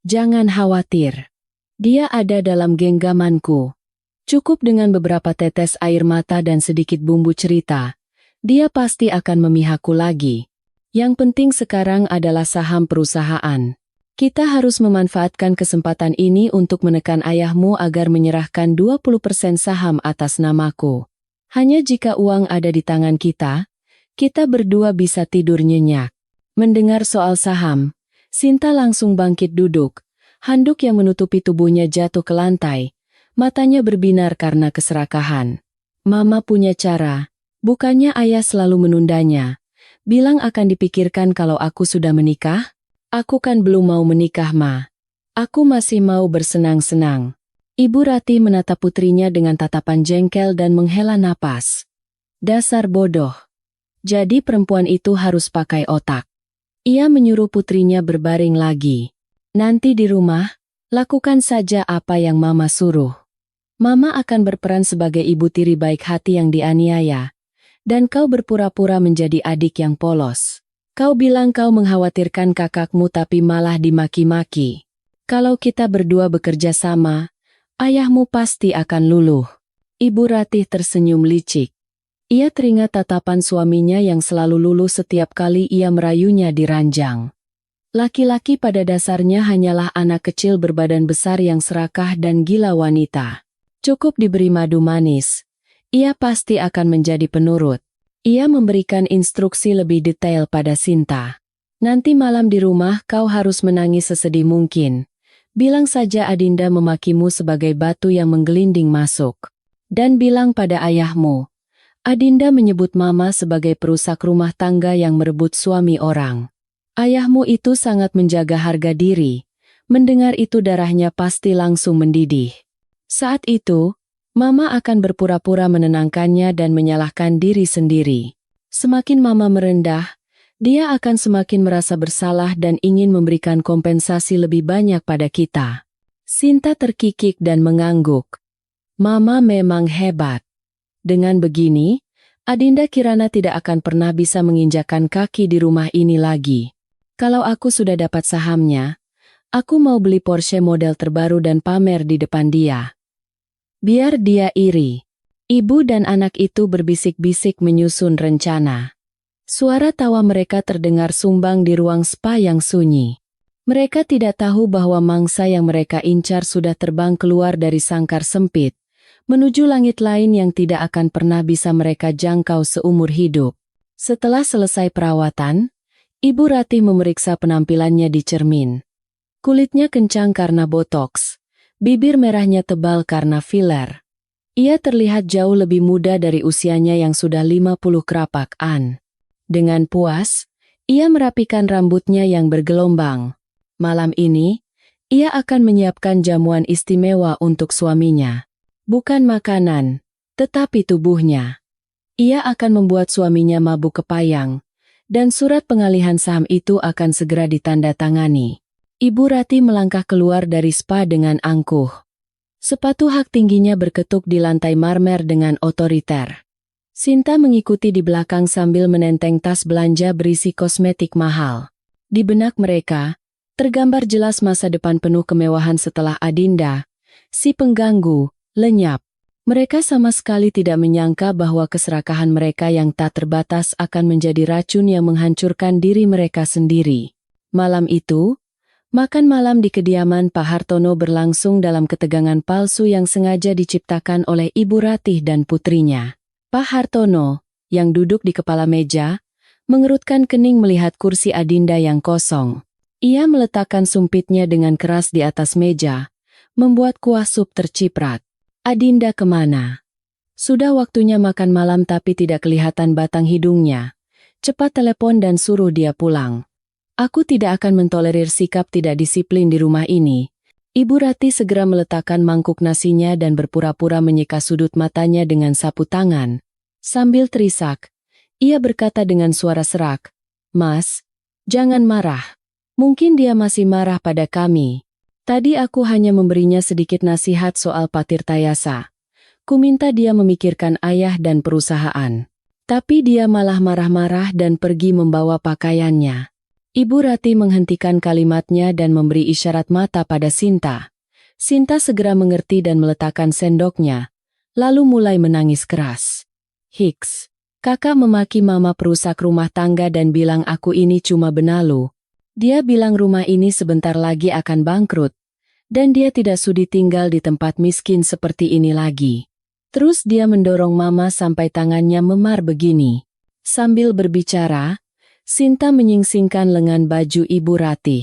jangan khawatir. Dia ada dalam genggamanku. Cukup dengan beberapa tetes air mata dan sedikit bumbu cerita, dia pasti akan memihakku lagi. Yang penting sekarang adalah saham perusahaan. Kita harus memanfaatkan kesempatan ini untuk menekan ayahmu agar menyerahkan 20% saham atas namaku. Hanya jika uang ada di tangan kita, kita berdua bisa tidur nyenyak. Mendengar soal saham, Sinta langsung bangkit duduk. Handuk yang menutupi tubuhnya jatuh ke lantai, matanya berbinar karena keserakahan. Mama punya cara, bukannya ayah selalu menundanya. Bilang akan dipikirkan kalau aku sudah menikah? Aku kan belum mau menikah, Ma. Aku masih mau bersenang-senang. Ibu Rati menatap putrinya dengan tatapan jengkel dan menghela napas. Dasar bodoh. Jadi perempuan itu harus pakai otak. Ia menyuruh putrinya berbaring lagi. Nanti di rumah, lakukan saja apa yang Mama suruh. Mama akan berperan sebagai ibu tiri baik hati yang dianiaya, dan kau berpura-pura menjadi adik yang polos. Kau bilang kau mengkhawatirkan kakakmu tapi malah dimaki-maki. Kalau kita berdua bekerja sama, ayahmu pasti akan luluh. Ibu Ratih tersenyum licik. Ia teringat tatapan suaminya yang selalu luluh setiap kali ia merayunya di ranjang. Laki-laki pada dasarnya hanyalah anak kecil berbadan besar yang serakah dan gila wanita. Cukup diberi madu manis, ia pasti akan menjadi penurut. Ia memberikan instruksi lebih detail pada Sinta. Nanti malam di rumah kau harus menangis sesedih mungkin. Bilang saja Adinda memakimu sebagai batu yang menggelinding masuk. Dan bilang pada ayahmu, Adinda menyebut Mama sebagai perusak rumah tangga yang merebut suami orang. Ayahmu itu sangat menjaga harga diri. Mendengar itu darahnya pasti langsung mendidih. Saat itu, Mama akan berpura-pura menenangkannya dan menyalahkan diri sendiri. Semakin Mama merendah, dia akan semakin merasa bersalah dan ingin memberikan kompensasi lebih banyak pada kita. Sinta terkikik dan mengangguk. Mama memang hebat. Dengan begini, Adinda Kirana tidak akan pernah bisa menginjakkan kaki di rumah ini lagi. Kalau aku sudah dapat sahamnya, Aku mau beli Porsche model terbaru dan pamer di depan dia. Biar dia iri. Ibu dan anak itu berbisik-bisik menyusun rencana. Suara tawa mereka terdengar sumbang di ruang spa yang sunyi. Mereka tidak tahu bahwa mangsa yang mereka incar sudah terbang keluar dari sangkar sempit, menuju langit lain yang tidak akan pernah bisa mereka jangkau seumur hidup. Setelah selesai perawatan, Ibu Ratih memeriksa penampilannya di cermin. Kulitnya kencang karena botoks, bibir merahnya tebal karena filler. Ia terlihat jauh lebih muda dari usianya yang sudah 50 kerapakan. Dengan puas, ia merapikan rambutnya yang bergelombang. Malam ini, ia akan menyiapkan jamuan istimewa untuk suaminya. Bukan makanan, tetapi tubuhnya. Ia akan membuat suaminya mabuk kepayang, dan surat pengalihan saham itu akan segera ditandatangani. Ibu Ratih melangkah keluar dari spa dengan angkuh. Sepatu hak tingginya berketuk di lantai marmer dengan otoriter. Sinta mengikuti di belakang sambil menenteng tas belanja berisi kosmetik mahal. Di benak mereka, tergambar jelas masa depan penuh kemewahan setelah Adinda, si pengganggu, lenyap. Mereka sama sekali tidak menyangka bahwa keserakahan mereka yang tak terbatas akan menjadi racun yang menghancurkan diri mereka sendiri. Malam itu, makan malam di kediaman Pak Hartono berlangsung dalam ketegangan palsu yang sengaja diciptakan oleh Ibu Ratih dan putrinya. Pak Hartono, yang duduk di kepala meja, mengerutkan kening melihat kursi Adinda yang kosong. Ia meletakkan sumpitnya dengan keras di atas meja, membuat kuah sup terciprat. Adinda kemana? Sudah waktunya makan malam tapi tidak kelihatan batang hidungnya. Cepat telepon dan suruh dia pulang. Aku tidak akan mentolerir sikap tidak disiplin di rumah ini. Ibu Ratih segera meletakkan mangkuk nasinya dan berpura-pura menyeka sudut matanya dengan sapu tangan. Sambil terisak, ia berkata dengan suara serak, "Mas, jangan marah. Mungkin dia masih marah pada kami. Tadi aku hanya memberinya sedikit nasihat soal Pak Tirtayasa. Ku minta dia memikirkan ayah dan perusahaan. Tapi dia malah marah-marah dan pergi membawa pakaiannya." Ibu Ratih menghentikan kalimatnya dan memberi isyarat mata pada Sinta. Sinta segera mengerti dan meletakkan sendoknya, lalu mulai menangis keras. "Hiks, kakak memaki mama perusak rumah tangga dan bilang aku ini cuma benalu. Dia bilang rumah ini sebentar lagi akan bangkrut, dan dia tidak sudi tinggal di tempat miskin seperti ini lagi." Terus dia mendorong mama sampai tangannya memar begini. Sambil berbicara, Sinta menyingsingkan lengan baju Ibu Ratih.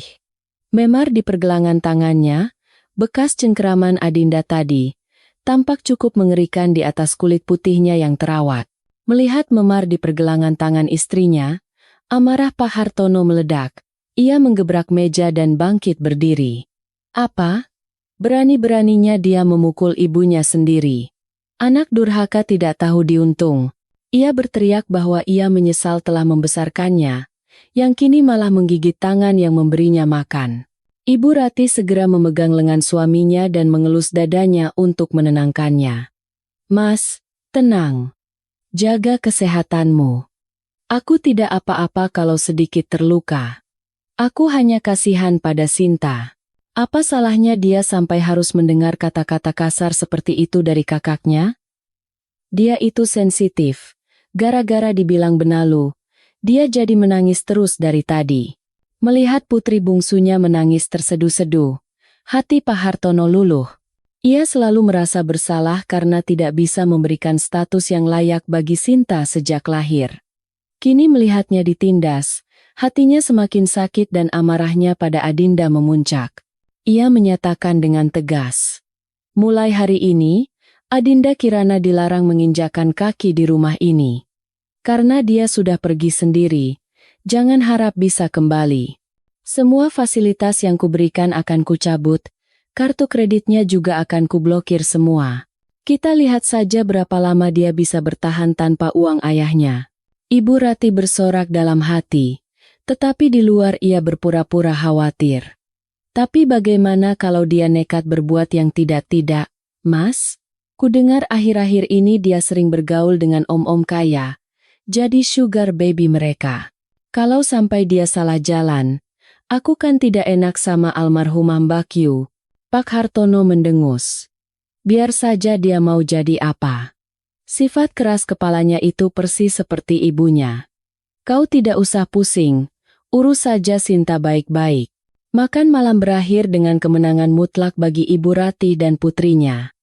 Memar di pergelangan tangannya, bekas cengkeraman Adinda tadi, tampak cukup mengerikan di atas kulit putihnya yang terawat. Melihat memar di pergelangan tangan istrinya, amarah Pak Hartono meledak. Ia menggebrak meja dan bangkit berdiri. "Apa? Berani-beraninya dia memukul ibunya sendiri. Anak durhaka tidak tahu diuntung." Ia berteriak bahwa ia menyesal telah membesarkannya, yang kini malah menggigit tangan yang memberinya makan. Ibu Ratih segera memegang lengan suaminya dan mengelus dadanya untuk menenangkannya. "Mas, tenang. Jaga kesehatanmu. Aku tidak apa-apa kalau sedikit terluka. Aku hanya kasihan pada Sinta. Apa salahnya dia sampai harus mendengar kata-kata kasar seperti itu dari kakaknya? Dia itu sensitif. Gara-gara dibilang benalu, dia jadi menangis terus dari tadi." Melihat putri bungsunya menangis terseduh-seduh, hati Pak Hartono luluh. Ia selalu merasa bersalah karena tidak bisa memberikan status yang layak bagi Sinta sejak lahir. Kini melihatnya ditindas, hatinya semakin sakit dan amarahnya pada Adinda memuncak. Ia menyatakan dengan tegas, "Mulai hari ini, Adinda Kirana dilarang menginjakan kaki di rumah ini. Karena dia sudah pergi sendiri, jangan harap bisa kembali. Semua fasilitas yang kuberikan akan kucabut, kartu kreditnya juga akan kublokir semua. Kita lihat saja berapa lama dia bisa bertahan tanpa uang ayahnya." Ibu Ratih bersorak dalam hati, tetapi di luar ia berpura-pura khawatir. "Tapi bagaimana kalau dia nekat berbuat yang tidak-tidak, Mas? Kudengar akhir-akhir ini dia sering bergaul dengan om-om kaya, jadi sugar baby mereka. Kalau sampai dia salah jalan, Aku kan tidak enak sama almarhumah Mbak Q. Pak Hartono mendengus. Biar saja dia mau jadi apa. Sifat keras kepalanya itu persis seperti ibunya. Kau tidak usah pusing, urus saja Sinta baik-baik. Makan malam berakhir dengan kemenangan mutlak bagi Ibu Ratih dan putrinya.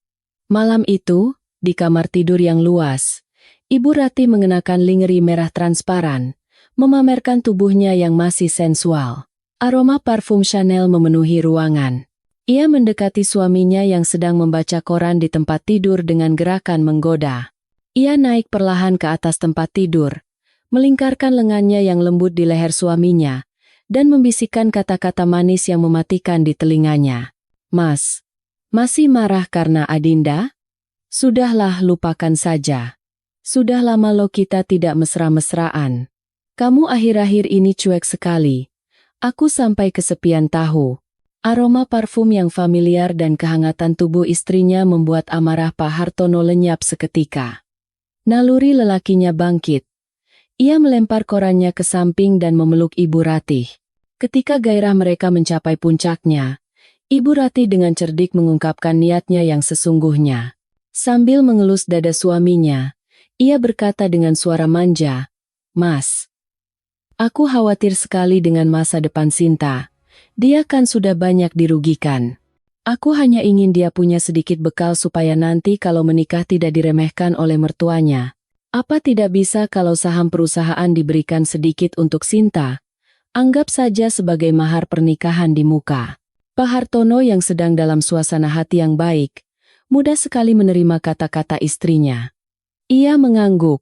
Malam itu, di kamar tidur yang luas, Ibu Ratih mengenakan lingerie merah transparan, memamerkan tubuhnya yang masih sensual. Aroma parfum Chanel memenuhi ruangan. Ia mendekati suaminya yang sedang membaca koran di tempat tidur dengan gerakan menggoda. Ia naik perlahan ke atas tempat tidur, melingkarkan lengannya yang lembut di leher suaminya, dan membisikkan kata-kata manis yang mematikan di telinganya. Mas, masih marah karena Adinda? Sudahlah, lupakan saja. Sudah lama lo kita tidak mesra-mesraan. Kamu akhir-akhir ini cuek sekali. Aku sampai kesepian tahu. Aroma parfum yang familiar dan kehangatan tubuh istrinya membuat amarah Pak Hartono lenyap seketika. Naluri lelakinya bangkit. Ia melempar korannya ke samping dan memeluk Ibu Ratih. Ketika gairah mereka mencapai puncaknya, Ibu Ratih dengan cerdik mengungkapkan niatnya yang sesungguhnya. Sambil mengelus dada suaminya, ia berkata dengan suara manja, "Mas, aku khawatir sekali dengan masa depan Sinta. Dia kan sudah banyak dirugikan. Aku hanya ingin dia punya sedikit bekal supaya nanti kalau menikah tidak diremehkan oleh mertuanya. Apa tidak bisa kalau saham perusahaan diberikan sedikit untuk Sinta? Anggap saja sebagai mahar pernikahan di muka." Pak Hartono yang sedang dalam suasana hati yang baik, mudah sekali menerima kata-kata istrinya. Ia mengangguk.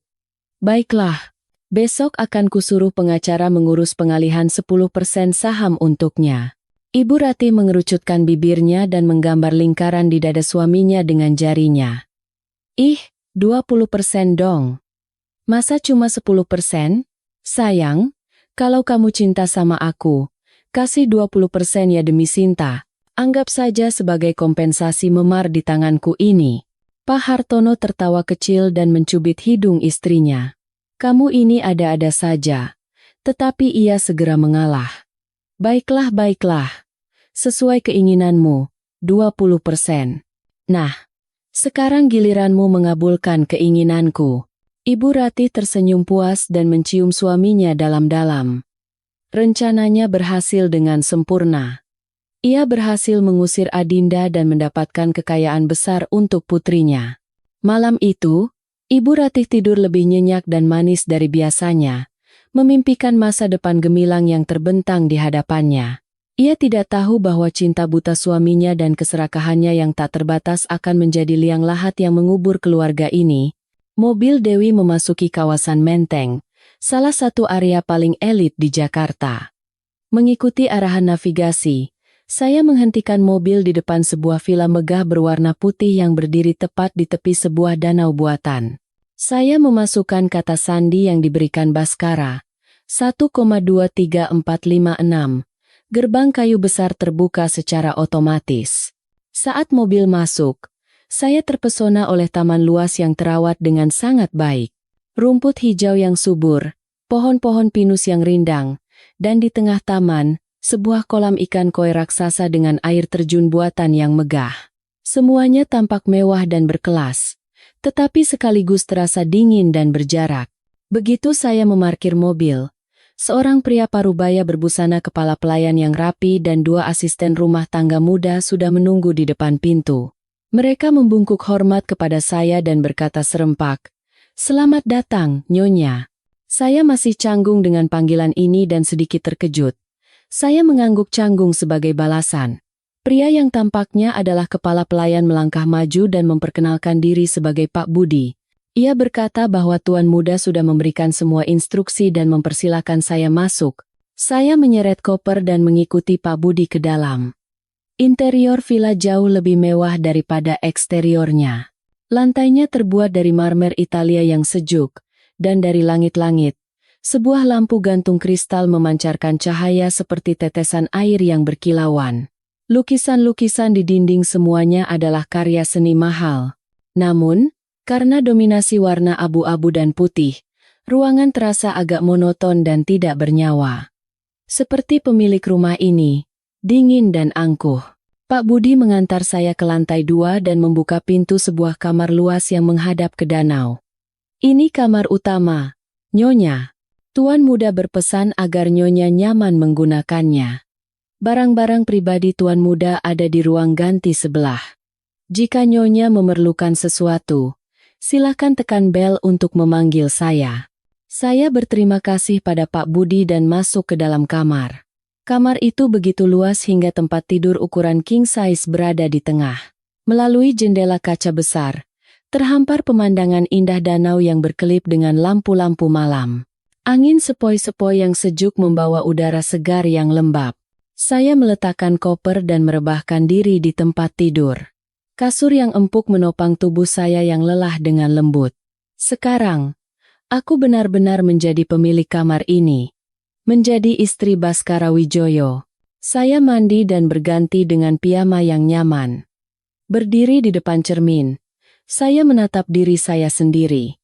"Baiklah, besok akan kusuruh pengacara mengurus pengalihan 10% saham untuknya." Ibu Ratih mengerucutkan bibirnya dan menggambar lingkaran di dada suaminya dengan jarinya. "Ih, 20% dong. Masa cuma 10%? Sayang, kalau kamu cinta sama aku, kasih 20% ya demi Sinta. Anggap saja sebagai kompensasi memar di tanganku ini." Pak Hartono tertawa kecil dan mencubit hidung istrinya. "Kamu ini ada-ada saja." Tetapi ia segera mengalah. "Baiklah, baiklah. Sesuai keinginanmu, 20%. Nah, sekarang giliranmu mengabulkan keinginanku." Ibu Ratih tersenyum puas dan mencium suaminya dalam-dalam. Rencananya berhasil dengan sempurna. Ia berhasil mengusir Adinda dan mendapatkan kekayaan besar untuk putrinya. Malam itu, Ibu Ratih tidur lebih nyenyak dan manis dari biasanya, memimpikan masa depan gemilang yang terbentang di hadapannya. Ia tidak tahu bahwa cinta buta suaminya dan keserakahannya yang tak terbatas akan menjadi liang lahat yang mengubur keluarga ini. Mobil Dewi memasuki kawasan Menteng, salah satu area paling elit di Jakarta. Mengikuti arahan navigasi, saya menghentikan mobil di depan sebuah villa megah berwarna putih yang berdiri tepat di tepi sebuah danau buatan. Saya memasukkan kata sandi yang diberikan Baskara, 1,23456. Gerbang kayu besar terbuka secara otomatis. Saat mobil masuk, saya terpesona oleh taman luas yang terawat dengan sangat baik. Rumput hijau yang subur, pohon-pohon pinus yang rindang, dan di tengah taman, sebuah kolam ikan koi raksasa dengan air terjun buatan yang megah. Semuanya tampak mewah dan berkelas, tetapi sekaligus terasa dingin dan berjarak. Begitu saya memarkir mobil, seorang pria parubaya berbusana kepala pelayan yang rapi dan dua asisten rumah tangga muda sudah menunggu di depan pintu. Mereka membungkuk hormat kepada saya dan berkata serempak, "Selamat datang, Nyonya." Saya masih canggung dengan panggilan ini dan sedikit terkejut. Saya mengangguk canggung sebagai balasan. Pria yang tampaknya adalah kepala pelayan melangkah maju dan memperkenalkan diri sebagai Pak Budi. Ia berkata bahwa tuan muda sudah memberikan semua instruksi dan mempersilakan saya masuk. Saya menyeret koper dan mengikuti Pak Budi ke dalam. Interior villa jauh lebih mewah daripada eksteriornya. Lantainya terbuat dari marmer Italia yang sejuk, dan dari langit-langit, sebuah lampu gantung kristal memancarkan cahaya seperti tetesan air yang berkilauan. Lukisan-lukisan di dinding semuanya adalah karya seni mahal. Namun, karena dominasi warna abu-abu dan putih, ruangan terasa agak monoton dan tidak bernyawa. Seperti pemilik rumah ini, dingin dan angkuh. Pak Budi mengantar saya ke lantai 2 dan membuka pintu sebuah kamar luas yang menghadap ke danau. Ini kamar utama, Nyonya. Tuan muda berpesan agar Nyonya nyaman menggunakannya. Barang-barang pribadi Tuan muda ada di ruang ganti sebelah. Jika Nyonya memerlukan sesuatu, silakan tekan bel untuk memanggil saya. Saya berterima kasih pada Pak Budi dan masuk ke dalam kamar. Kamar itu begitu luas hingga tempat tidur ukuran king size berada di tengah. Melalui jendela kaca besar, terhampar pemandangan indah danau yang berkelip dengan lampu-lampu malam. Angin sepoi-sepoi yang sejuk membawa udara segar yang lembab. Saya meletakkan koper dan merebahkan diri di tempat tidur. Kasur yang empuk menopang tubuh saya yang lelah dengan lembut. Sekarang, aku benar-benar menjadi pemilik kamar ini. Menjadi istri Baskara Wijoyo. Saya mandi dan berganti dengan piyama yang nyaman. Berdiri di depan cermin, saya menatap diri saya sendiri.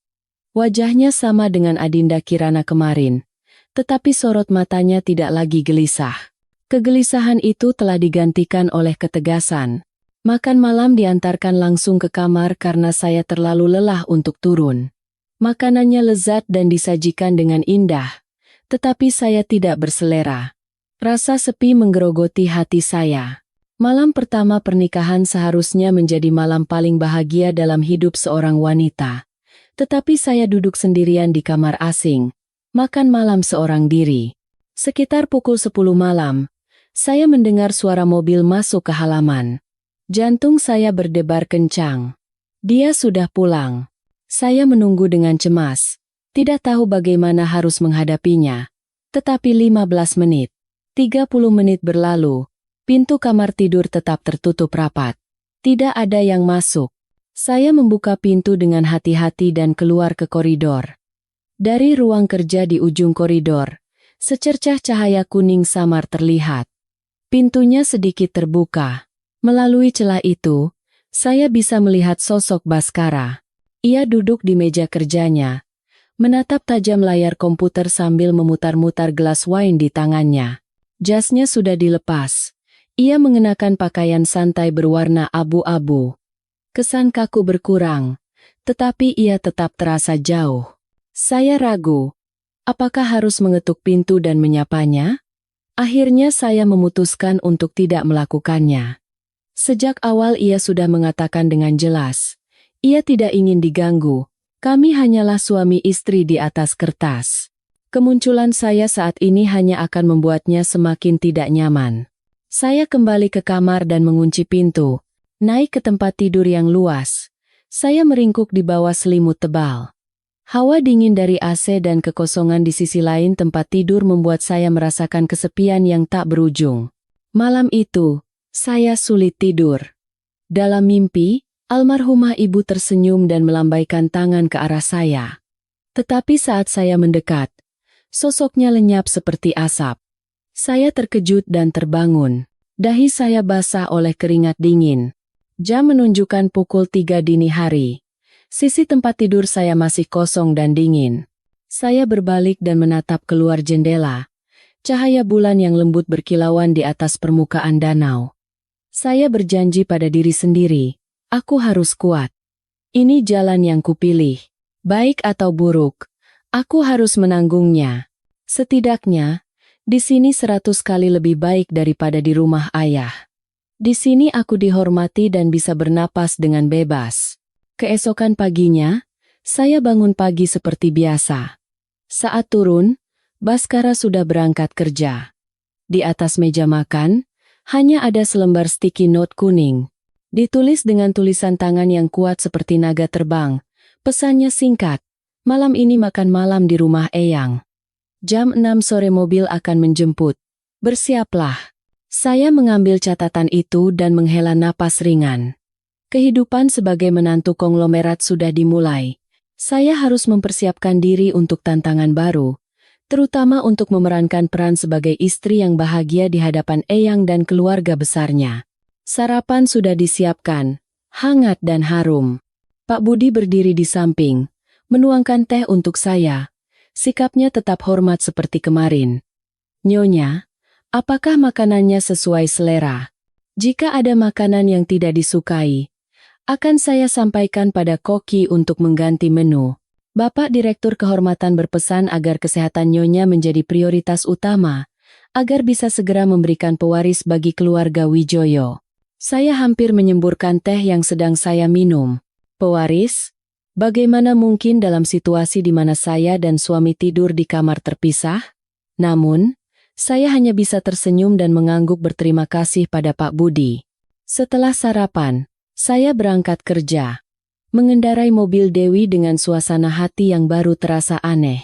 Wajahnya sama dengan Adinda Kirana kemarin, tetapi sorot matanya tidak lagi gelisah. Kegelisahan itu telah digantikan oleh ketegasan. Makan malam diantarkan langsung ke kamar karena saya terlalu lelah untuk turun. Makanannya lezat dan disajikan dengan indah, tetapi saya tidak berselera. Rasa sepi menggerogoti hati saya. Malam pertama pernikahan seharusnya menjadi malam paling bahagia dalam hidup seorang wanita. Tetapi saya duduk sendirian di kamar asing, makan malam seorang diri. Sekitar pukul 10 malam, saya mendengar suara mobil masuk ke halaman. Jantung saya berdebar kencang. Dia sudah pulang. Saya menunggu dengan cemas. Tidak tahu bagaimana harus menghadapinya. Tetapi 15 menit, 30 menit berlalu, pintu kamar tidur tetap tertutup rapat. Tidak ada yang masuk. Saya membuka pintu dengan hati-hati dan keluar ke koridor. Dari ruang kerja di ujung koridor, secercah cahaya kuning samar terlihat. Pintunya sedikit terbuka. Melalui celah itu, saya bisa melihat sosok Baskara. Ia duduk di meja kerjanya, menatap tajam layar komputer sambil memutar-mutar gelas wine di tangannya. Jasnya sudah dilepas. Ia mengenakan pakaian santai berwarna abu-abu. Kesan kaku berkurang, tetapi ia tetap terasa jauh. Saya ragu. Apakah harus mengetuk pintu dan menyapanya? Akhirnya saya memutuskan untuk tidak melakukannya. Sejak awal ia sudah mengatakan dengan jelas, ia tidak ingin diganggu, kami hanyalah suami istri di atas kertas. Kemunculan saya saat ini hanya akan membuatnya semakin tidak nyaman. Saya kembali ke kamar dan mengunci pintu, naik ke tempat tidur yang luas. Saya meringkuk di bawah selimut tebal. Hawa dingin dari AC dan kekosongan di sisi lain tempat tidur membuat saya merasakan kesepian yang tak berujung. Malam itu, saya sulit tidur. Dalam mimpi, almarhumah ibu tersenyum dan melambaikan tangan ke arah saya. Tetapi saat saya mendekat, sosoknya lenyap seperti asap. Saya terkejut dan terbangun. Dahi saya basah oleh keringat dingin. Jam menunjukkan pukul 3 dini hari. Sisi tempat tidur saya masih kosong dan dingin. Saya berbalik dan menatap keluar jendela. Cahaya bulan yang lembut berkilauan di atas permukaan danau. Saya berjanji pada diri sendiri, aku harus kuat. Ini jalan yang kupilih. Baik atau buruk, aku harus menanggungnya. Setidaknya, di sini 100 kali lebih baik daripada di rumah ayah. Di sini aku dihormati dan bisa bernapas dengan bebas. Keesokan paginya, saya bangun pagi seperti biasa. Saat turun, Baskara sudah berangkat kerja. Di atas meja makan, hanya ada selembar sticky note kuning. Ditulis dengan tulisan tangan yang kuat seperti naga terbang. Pesannya singkat, malam ini makan malam di rumah Eyang. Jam 6 sore mobil akan menjemput. Bersiaplah. Saya mengambil catatan itu dan menghela napas ringan. Kehidupan sebagai menantu konglomerat sudah dimulai. Saya harus mempersiapkan diri untuk tantangan baru, terutama untuk memerankan peran sebagai istri yang bahagia di hadapan Eyang dan keluarga besarnya. Sarapan sudah disiapkan, hangat dan harum. Pak Budi berdiri di samping, menuangkan teh untuk saya. Sikapnya tetap hormat seperti kemarin. Nyonya, apakah makanannya sesuai selera? Jika ada makanan yang tidak disukai, akan saya sampaikan pada koki untuk mengganti menu. Bapak Direktur Kehormatan berpesan agar kesehatan Nyonya menjadi prioritas utama, agar bisa segera memberikan pewaris bagi keluarga Wijoyo. Saya hampir menyemburkan teh yang sedang saya minum. Pewaris? Bagaimana mungkin dalam situasi di mana saya dan suami tidur di kamar terpisah? Namun, saya hanya bisa tersenyum dan mengangguk berterima kasih pada Pak Budi. Setelah sarapan, saya berangkat kerja. Mengendarai mobil Dewi dengan suasana hati yang baru terasa aneh.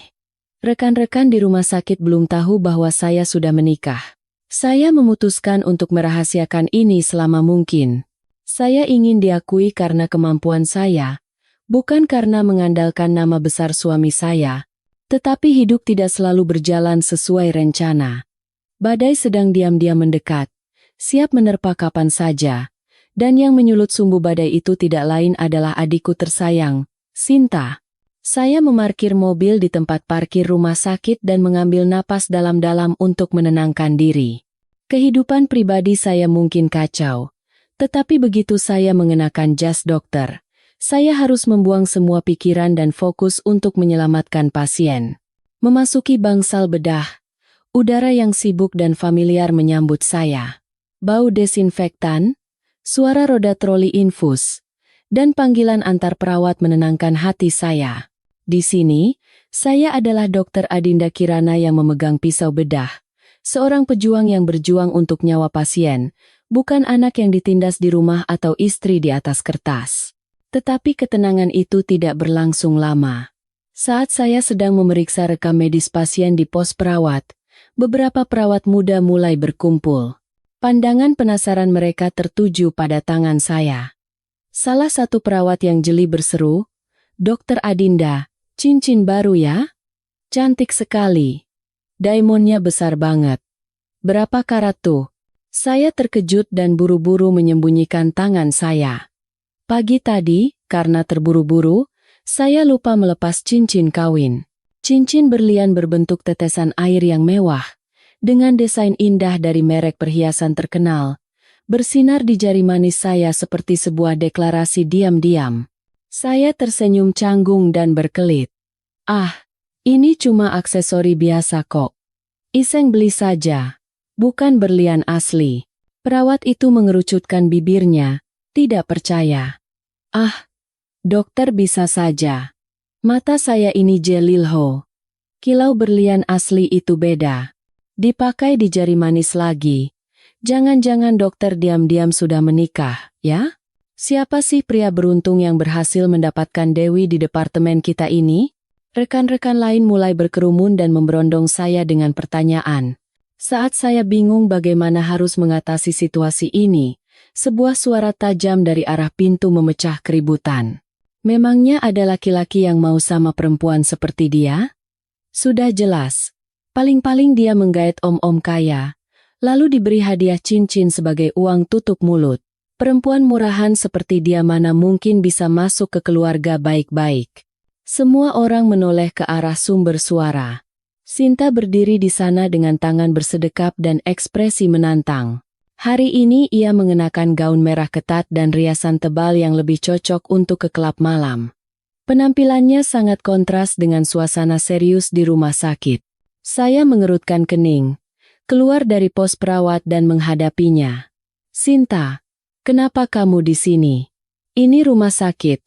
Rekan-rekan di rumah sakit belum tahu bahwa saya sudah menikah. Saya memutuskan untuk merahasiakan ini selama mungkin. Saya ingin diakui karena kemampuan saya, bukan karena mengandalkan nama besar suami saya. Tetapi hidup tidak selalu berjalan sesuai rencana. Badai sedang diam-diam mendekat, siap menerpa kapan saja. Dan yang menyulut sumbu badai itu tidak lain adalah adikku tersayang, Sinta. Saya memarkir mobil di tempat parkir rumah sakit dan mengambil napas dalam-dalam untuk menenangkan diri. Kehidupan pribadi saya mungkin kacau, tetapi begitu saya mengenakan jas dokter, saya harus membuang semua pikiran dan fokus untuk menyelamatkan pasien. Memasuki bangsal bedah, udara yang sibuk dan familiar menyambut saya. Bau desinfektan, suara roda troli infus, dan panggilan antar perawat menenangkan hati saya. Di sini, saya adalah Dr. Adinda Kirana yang memegang pisau bedah, seorang pejuang yang berjuang untuk nyawa pasien, bukan anak yang ditindas di rumah atau istri di atas kertas. Tetapi ketenangan itu tidak berlangsung lama. Saat saya sedang memeriksa rekam medis pasien di pos perawat, beberapa perawat muda mulai berkumpul. Pandangan penasaran mereka tertuju pada tangan saya. Salah satu perawat yang jeli berseru, "Dokter Adinda, cincin baru ya? Cantik sekali. Diamondnya besar banget. Berapa karat tuh?" Saya terkejut dan buru-buru menyembunyikan tangan saya. Pagi tadi, karena terburu-buru, saya lupa melepas cincin kawin. Cincin berlian berbentuk tetesan air yang mewah, dengan desain indah dari merek perhiasan terkenal, bersinar di jari manis saya seperti sebuah deklarasi diam-diam. Saya tersenyum canggung dan berkelit. "Ah, ini cuma aksesori biasa kok. Iseng beli saja, bukan berlian asli." Perawat itu mengerucutkan bibirnya, tidak percaya. "Ah, dokter bisa saja. Mata saya ini jelilho. Kilau berlian asli itu beda. Dipakai di jari manis lagi. Jangan-jangan dokter diam-diam sudah menikah, ya? Siapa sih pria beruntung yang berhasil mendapatkan Dewi di departemen kita ini?" Rekan-rekan lain mulai berkerumun dan memberondong saya dengan pertanyaan. Saat saya bingung bagaimana harus mengatasi situasi ini, sebuah suara tajam dari arah pintu memecah keributan. "Memangnya ada laki-laki yang mau sama perempuan seperti dia? Sudah jelas. Paling-paling dia menggait om-om kaya, lalu diberi hadiah cincin sebagai uang tutup mulut. Perempuan murahan seperti dia mana mungkin bisa masuk ke keluarga baik-baik." Semua orang menoleh ke arah sumber suara. Sinta berdiri di sana dengan tangan bersedekap dan ekspresi menantang. Hari ini ia mengenakan gaun merah ketat dan riasan tebal yang lebih cocok untuk ke klub malam. Penampilannya sangat kontras dengan suasana serius di rumah sakit. Saya mengerutkan kening, keluar dari pos perawat dan menghadapinya. "Sinta, kenapa kamu di sini? Ini rumah sakit,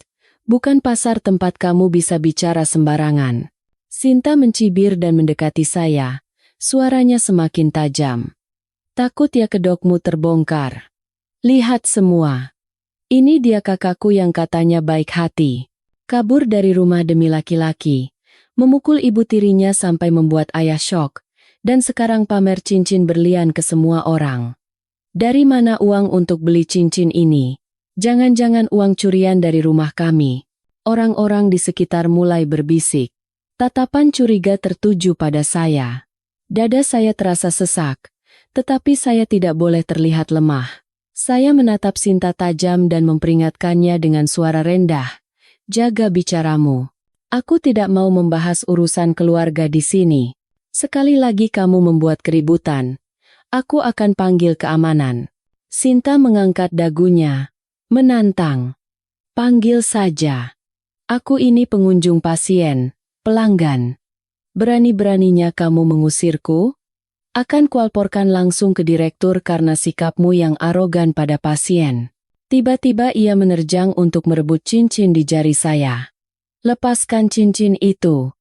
bukan pasar tempat kamu bisa bicara sembarangan." Sinta mencibir dan mendekati saya, suaranya semakin tajam. "Takut ya kedokmu terbongkar? Lihat semua. Ini dia kakakku yang katanya baik hati. Kabur dari rumah demi laki-laki. Memukul ibu tirinya sampai membuat ayah syok, dan sekarang pamer cincin berlian ke semua orang. Dari mana uang untuk beli cincin ini? Jangan-jangan uang curian dari rumah kami." Orang-orang di sekitar mulai berbisik. Tatapan curiga tertuju pada saya. Dada saya terasa sesak, tetapi saya tidak boleh terlihat lemah. Saya menatap Sinta tajam dan memperingatkannya dengan suara rendah, "Jaga bicaramu. Aku tidak mau membahas urusan keluarga di sini." Sekali lagi kamu membuat keributan, aku akan panggil keamanan. Sinta mengangkat dagunya, menantang. Panggil saja. Aku ini pengunjung pasien, pelanggan. Berani-beraninya kamu mengusirku? Akan kuaporkan langsung ke direktur karena sikapmu yang arogan pada pasien. Tiba-tiba ia menerjang untuk merebut cincin di jari saya. Lepaskan cincin itu.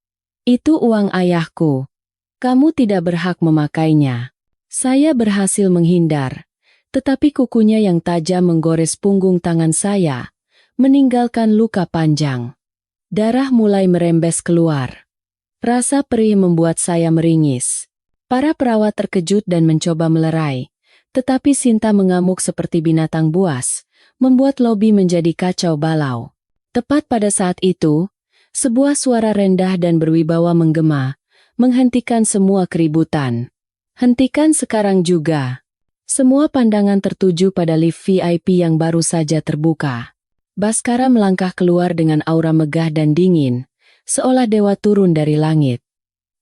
Itu uang ayahku. Kamu tidak berhak memakainya. Saya berhasil menghindar, tetapi kukunya yang tajam menggores punggung tangan saya, meninggalkan luka panjang. Darah mulai merembes keluar. Rasa perih membuat saya meringis. Para perawat terkejut dan mencoba melerai, tetapi Sinta mengamuk seperti binatang buas, membuat lobi menjadi kacau balau. Tepat pada saat itu, sebuah suara rendah dan berwibawa menggema, menghentikan semua keributan. Hentikan sekarang juga. Semua pandangan tertuju pada lift VIP yang baru saja terbuka. Baskara melangkah keluar dengan aura megah dan dingin, seolah dewa turun dari langit.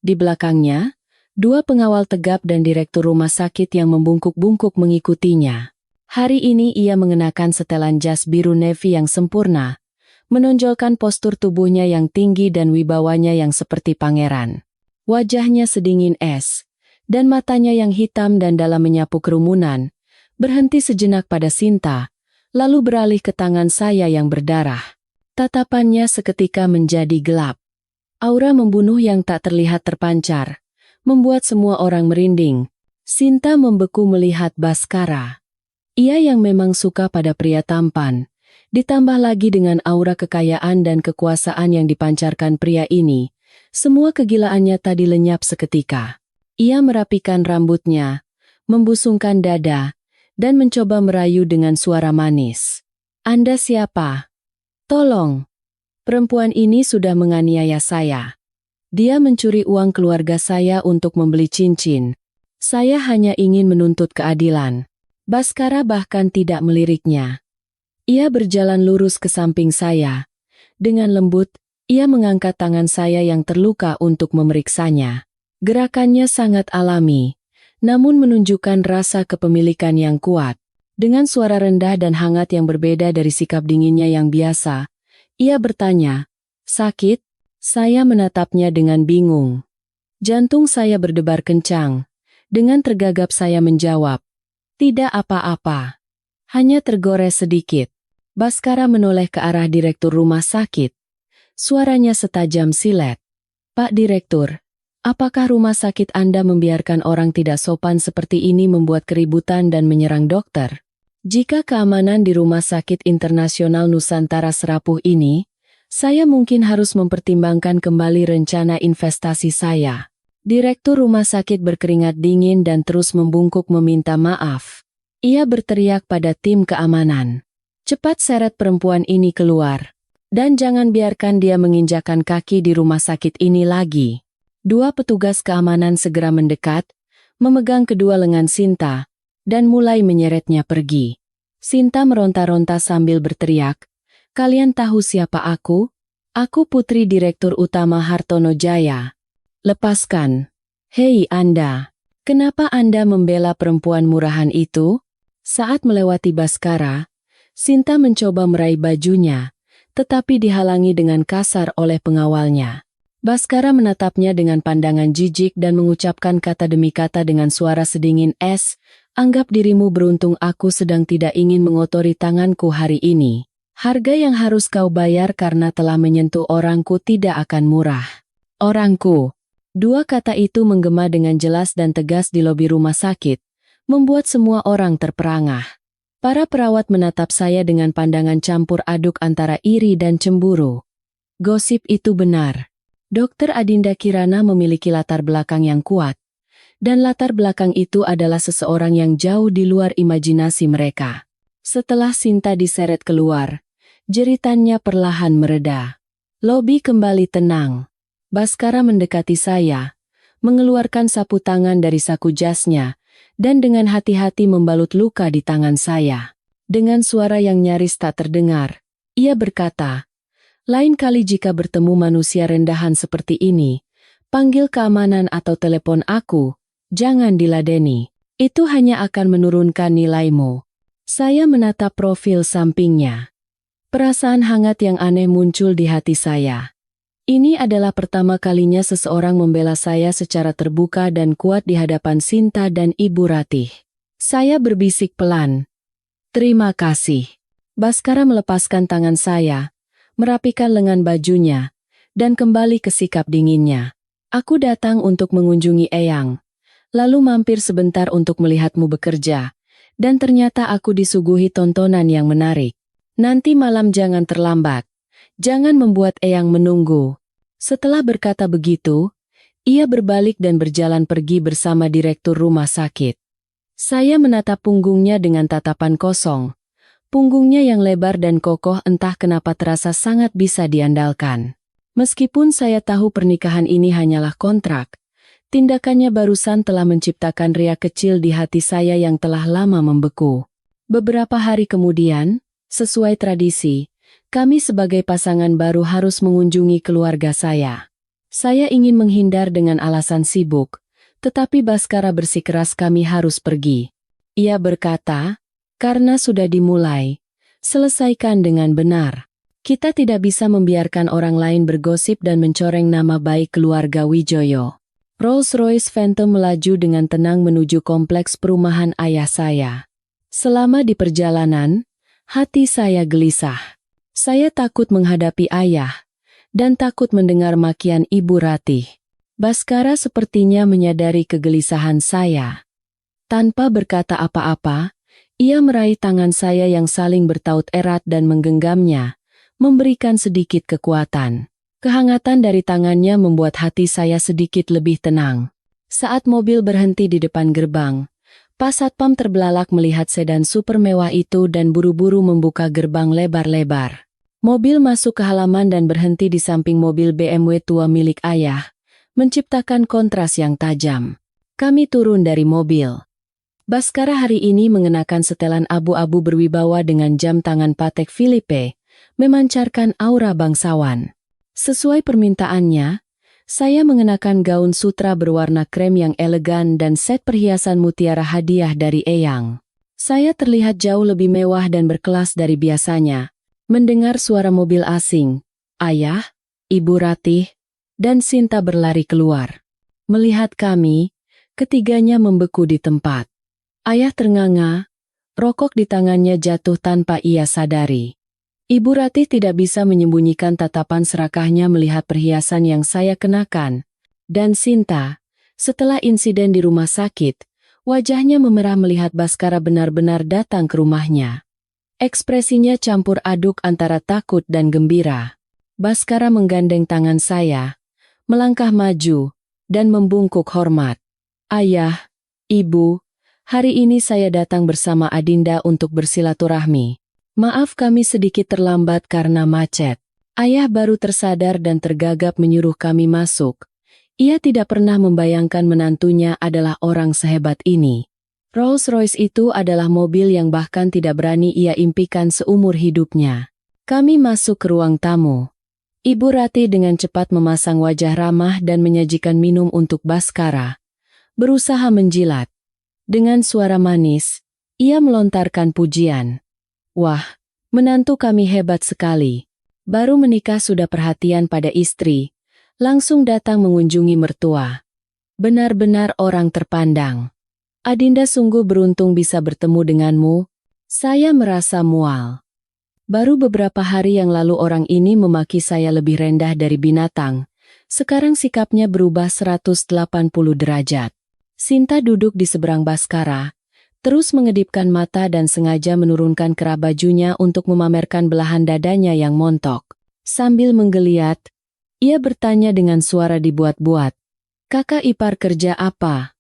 Di belakangnya, dua pengawal tegap dan direktur rumah sakit yang membungkuk-bungkuk mengikutinya. Hari ini ia mengenakan setelan jas biru navy yang sempurna, menonjolkan postur tubuhnya yang tinggi dan wibawanya yang seperti pangeran. Wajahnya sedingin es, dan matanya yang hitam dan dalam menyapu kerumunan, berhenti sejenak pada Sinta, lalu beralih ke tangan saya yang berdarah. Tatapannya seketika menjadi gelap. Aura membunuh yang tak terlihat terpancar, membuat semua orang merinding. Sinta membeku melihat Baskara. Ia yang memang suka pada pria tampan, ditambah lagi dengan aura kekayaan dan kekuasaan yang dipancarkan pria ini, semua kegilaannya tadi lenyap seketika. Ia merapikan rambutnya, membusungkan dada, dan mencoba merayu dengan suara manis. Anda siapa? Tolong. Perempuan ini sudah menganiaya saya. Dia mencuri uang keluarga saya untuk membeli cincin. Saya hanya ingin menuntut keadilan. Baskara bahkan tidak meliriknya. Ia berjalan lurus ke samping saya. Dengan lembut, ia mengangkat tangan saya yang terluka untuk memeriksanya. Gerakannya sangat alami, namun menunjukkan rasa kepemilikan yang kuat. Dengan suara rendah dan hangat yang berbeda dari sikap dinginnya yang biasa, ia bertanya, "Sakit?" Saya menatapnya dengan bingung. Jantung saya berdebar kencang. Dengan tergagap saya menjawab, "Tidak apa-apa. Hanya tergores sedikit." Baskara menoleh ke arah direktur rumah sakit. Suaranya setajam silet. "Pak Direktur, apakah rumah sakit Anda membiarkan orang tidak sopan seperti ini membuat keributan dan menyerang dokter? Jika keamanan di Rumah Sakit Internasional Nusantara serapuh ini, saya mungkin harus mempertimbangkan kembali rencana investasi saya." Direktur rumah sakit berkeringat dingin dan terus membungkuk meminta maaf. Ia berteriak pada tim keamanan, "Cepat seret perempuan ini keluar. Dan jangan biarkan dia menginjakan kaki di rumah sakit ini lagi." Dua petugas keamanan segera mendekat, memegang kedua lengan Sinta, dan mulai menyeretnya pergi. Sinta meronta-ronta sambil berteriak, "Kalian tahu siapa aku? Aku putri Direktur Utama Hartono Jaya. Lepaskan." "Hei Anda, kenapa Anda membela perempuan murahan itu?" Saat melewati Baskara, Sinta mencoba meraih bajunya, tetapi dihalangi dengan kasar oleh pengawalnya. Baskara menatapnya dengan pandangan jijik dan mengucapkan kata demi kata dengan suara sedingin es, "Anggap dirimu beruntung aku sedang tidak ingin mengotori tanganku hari ini. Harga yang harus kau bayar karena telah menyentuh orangku tidak akan murah." "Orangku." Dua kata itu menggema dengan jelas dan tegas di lobi rumah sakit, membuat semua orang terperangah. Para perawat menatap saya dengan pandangan campur aduk antara iri dan cemburu. Gosip itu benar. Dokter Adinda Kirana memiliki latar belakang yang kuat, dan latar belakang itu adalah seseorang yang jauh di luar imajinasi mereka. Setelah Sinta diseret keluar, jeritannya perlahan mereda. Lobi kembali tenang. Baskara mendekati saya, mengeluarkan sapu tangan dari saku jasnya, dan dengan hati-hati membalut luka di tangan saya. Dengan suara yang nyaris tak terdengar, ia berkata, "Lain kali jika bertemu manusia rendahan seperti ini, Panggil keamanan atau telepon aku, jangan diladeni. Itu hanya akan menurunkan nilaimu. Saya menatap profil sampingnya. Perasaan hangat yang aneh muncul di hati saya. Ini adalah pertama kalinya seseorang membela saya secara terbuka dan kuat di hadapan Sinta dan Ibu Ratih. Saya berbisik pelan. Terima kasih. Baskara melepaskan tangan saya, merapikan lengan bajunya, dan kembali ke sikap dinginnya. Aku datang untuk mengunjungi Eyang, lalu mampir sebentar untuk melihatmu bekerja, dan ternyata aku disuguhi tontonan yang menarik. Nanti malam jangan terlambat, jangan membuat Eyang menunggu. Setelah berkata begitu, ia berbalik dan berjalan pergi bersama direktur rumah sakit. Saya menatap punggungnya dengan tatapan kosong. Punggungnya yang lebar dan kokoh entah kenapa terasa sangat bisa diandalkan. Meskipun saya tahu pernikahan ini hanyalah kontrak, tindakannya barusan telah menciptakan riak kecil di hati saya yang telah lama membeku. Beberapa hari kemudian, sesuai tradisi, kami sebagai pasangan baru harus mengunjungi keluarga saya. Saya ingin menghindar dengan alasan sibuk, tetapi Baskara bersikeras kami harus pergi. Ia berkata, karena sudah dimulai, selesaikan dengan benar. Kita tidak bisa membiarkan orang lain bergosip dan mencoreng nama baik keluarga Wijoyo. Rolls-Royce Phantom melaju dengan tenang menuju kompleks perumahan ayah saya. Selama di perjalanan, hati saya gelisah. Saya takut menghadapi ayah, dan takut mendengar makian Ibu Ratih. Baskara sepertinya menyadari kegelisahan saya. Tanpa berkata apa-apa, ia meraih tangan saya yang saling bertaut erat dan menggenggamnya, memberikan sedikit kekuatan. Kehangatan dari tangannya membuat hati saya sedikit lebih tenang. Saat mobil berhenti di depan gerbang, Pak Satpam terbelalak melihat sedan super mewah itu dan buru-buru membuka gerbang lebar-lebar. Mobil masuk ke halaman dan berhenti di samping mobil BMW tua milik ayah, menciptakan kontras yang tajam. Kami turun dari mobil. Baskara hari ini mengenakan setelan abu-abu berwibawa dengan jam tangan Patek Philippe, memancarkan aura bangsawan. Sesuai permintaannya, saya mengenakan gaun sutra berwarna krem yang elegan dan set perhiasan mutiara hadiah dari Eyang. Saya terlihat jauh lebih mewah dan berkelas dari biasanya. Mendengar suara mobil asing, ayah, Ibu Ratih, dan Sinta berlari keluar. Melihat kami, ketiganya membeku di tempat. Ayah ternganga, rokok di tangannya jatuh tanpa ia sadari. Ibu Ratih tidak bisa menyembunyikan tatapan serakahnya melihat perhiasan yang saya kenakan. Dan Sinta, setelah insiden di rumah sakit, wajahnya memerah melihat Baskara benar-benar datang ke rumahnya. Ekspresinya campur aduk antara takut dan gembira. Baskara menggandeng tangan saya, melangkah maju, dan membungkuk hormat. Ayah, Ibu, hari ini saya datang bersama Adinda untuk bersilaturahmi. Maaf kami sedikit terlambat karena macet. Ayah baru tersadar dan tergagap menyuruh kami masuk. Ia tidak pernah membayangkan menantunya adalah orang sehebat ini. Rolls-Royce itu adalah mobil yang bahkan tidak berani ia impikan seumur hidupnya. Kami masuk ke ruang tamu. Ibu Ratih dengan cepat memasang wajah ramah dan menyajikan minum untuk Baskara. Berusaha menjilat. Dengan suara manis, ia melontarkan pujian. Wah, menantu kami hebat sekali. Baru menikah sudah perhatian pada istri, langsung datang mengunjungi mertua. Benar-benar orang terpandang. Adinda sungguh beruntung bisa bertemu denganmu. Saya merasa mual. Baru beberapa hari yang lalu orang ini memaki saya lebih rendah dari binatang. Sekarang sikapnya berubah 180 derajat. Sinta duduk di seberang Baskara, terus mengedipkan mata dan sengaja menurunkan kerah bajunya untuk memamerkan belahan dadanya yang montok. Sambil menggeliat, ia bertanya dengan suara dibuat-buat. Kakak ipar kerja apa?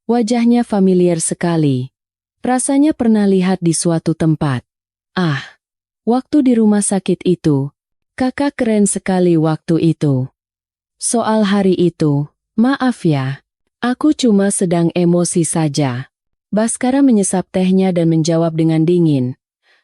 Wajahnya familiar sekali. Rasanya pernah lihat di suatu tempat. Ah, waktu di rumah sakit itu. Kakak keren sekali waktu itu. Soal hari itu, maaf ya. Aku cuma sedang emosi saja. Baskara menyesap tehnya dan menjawab dengan dingin.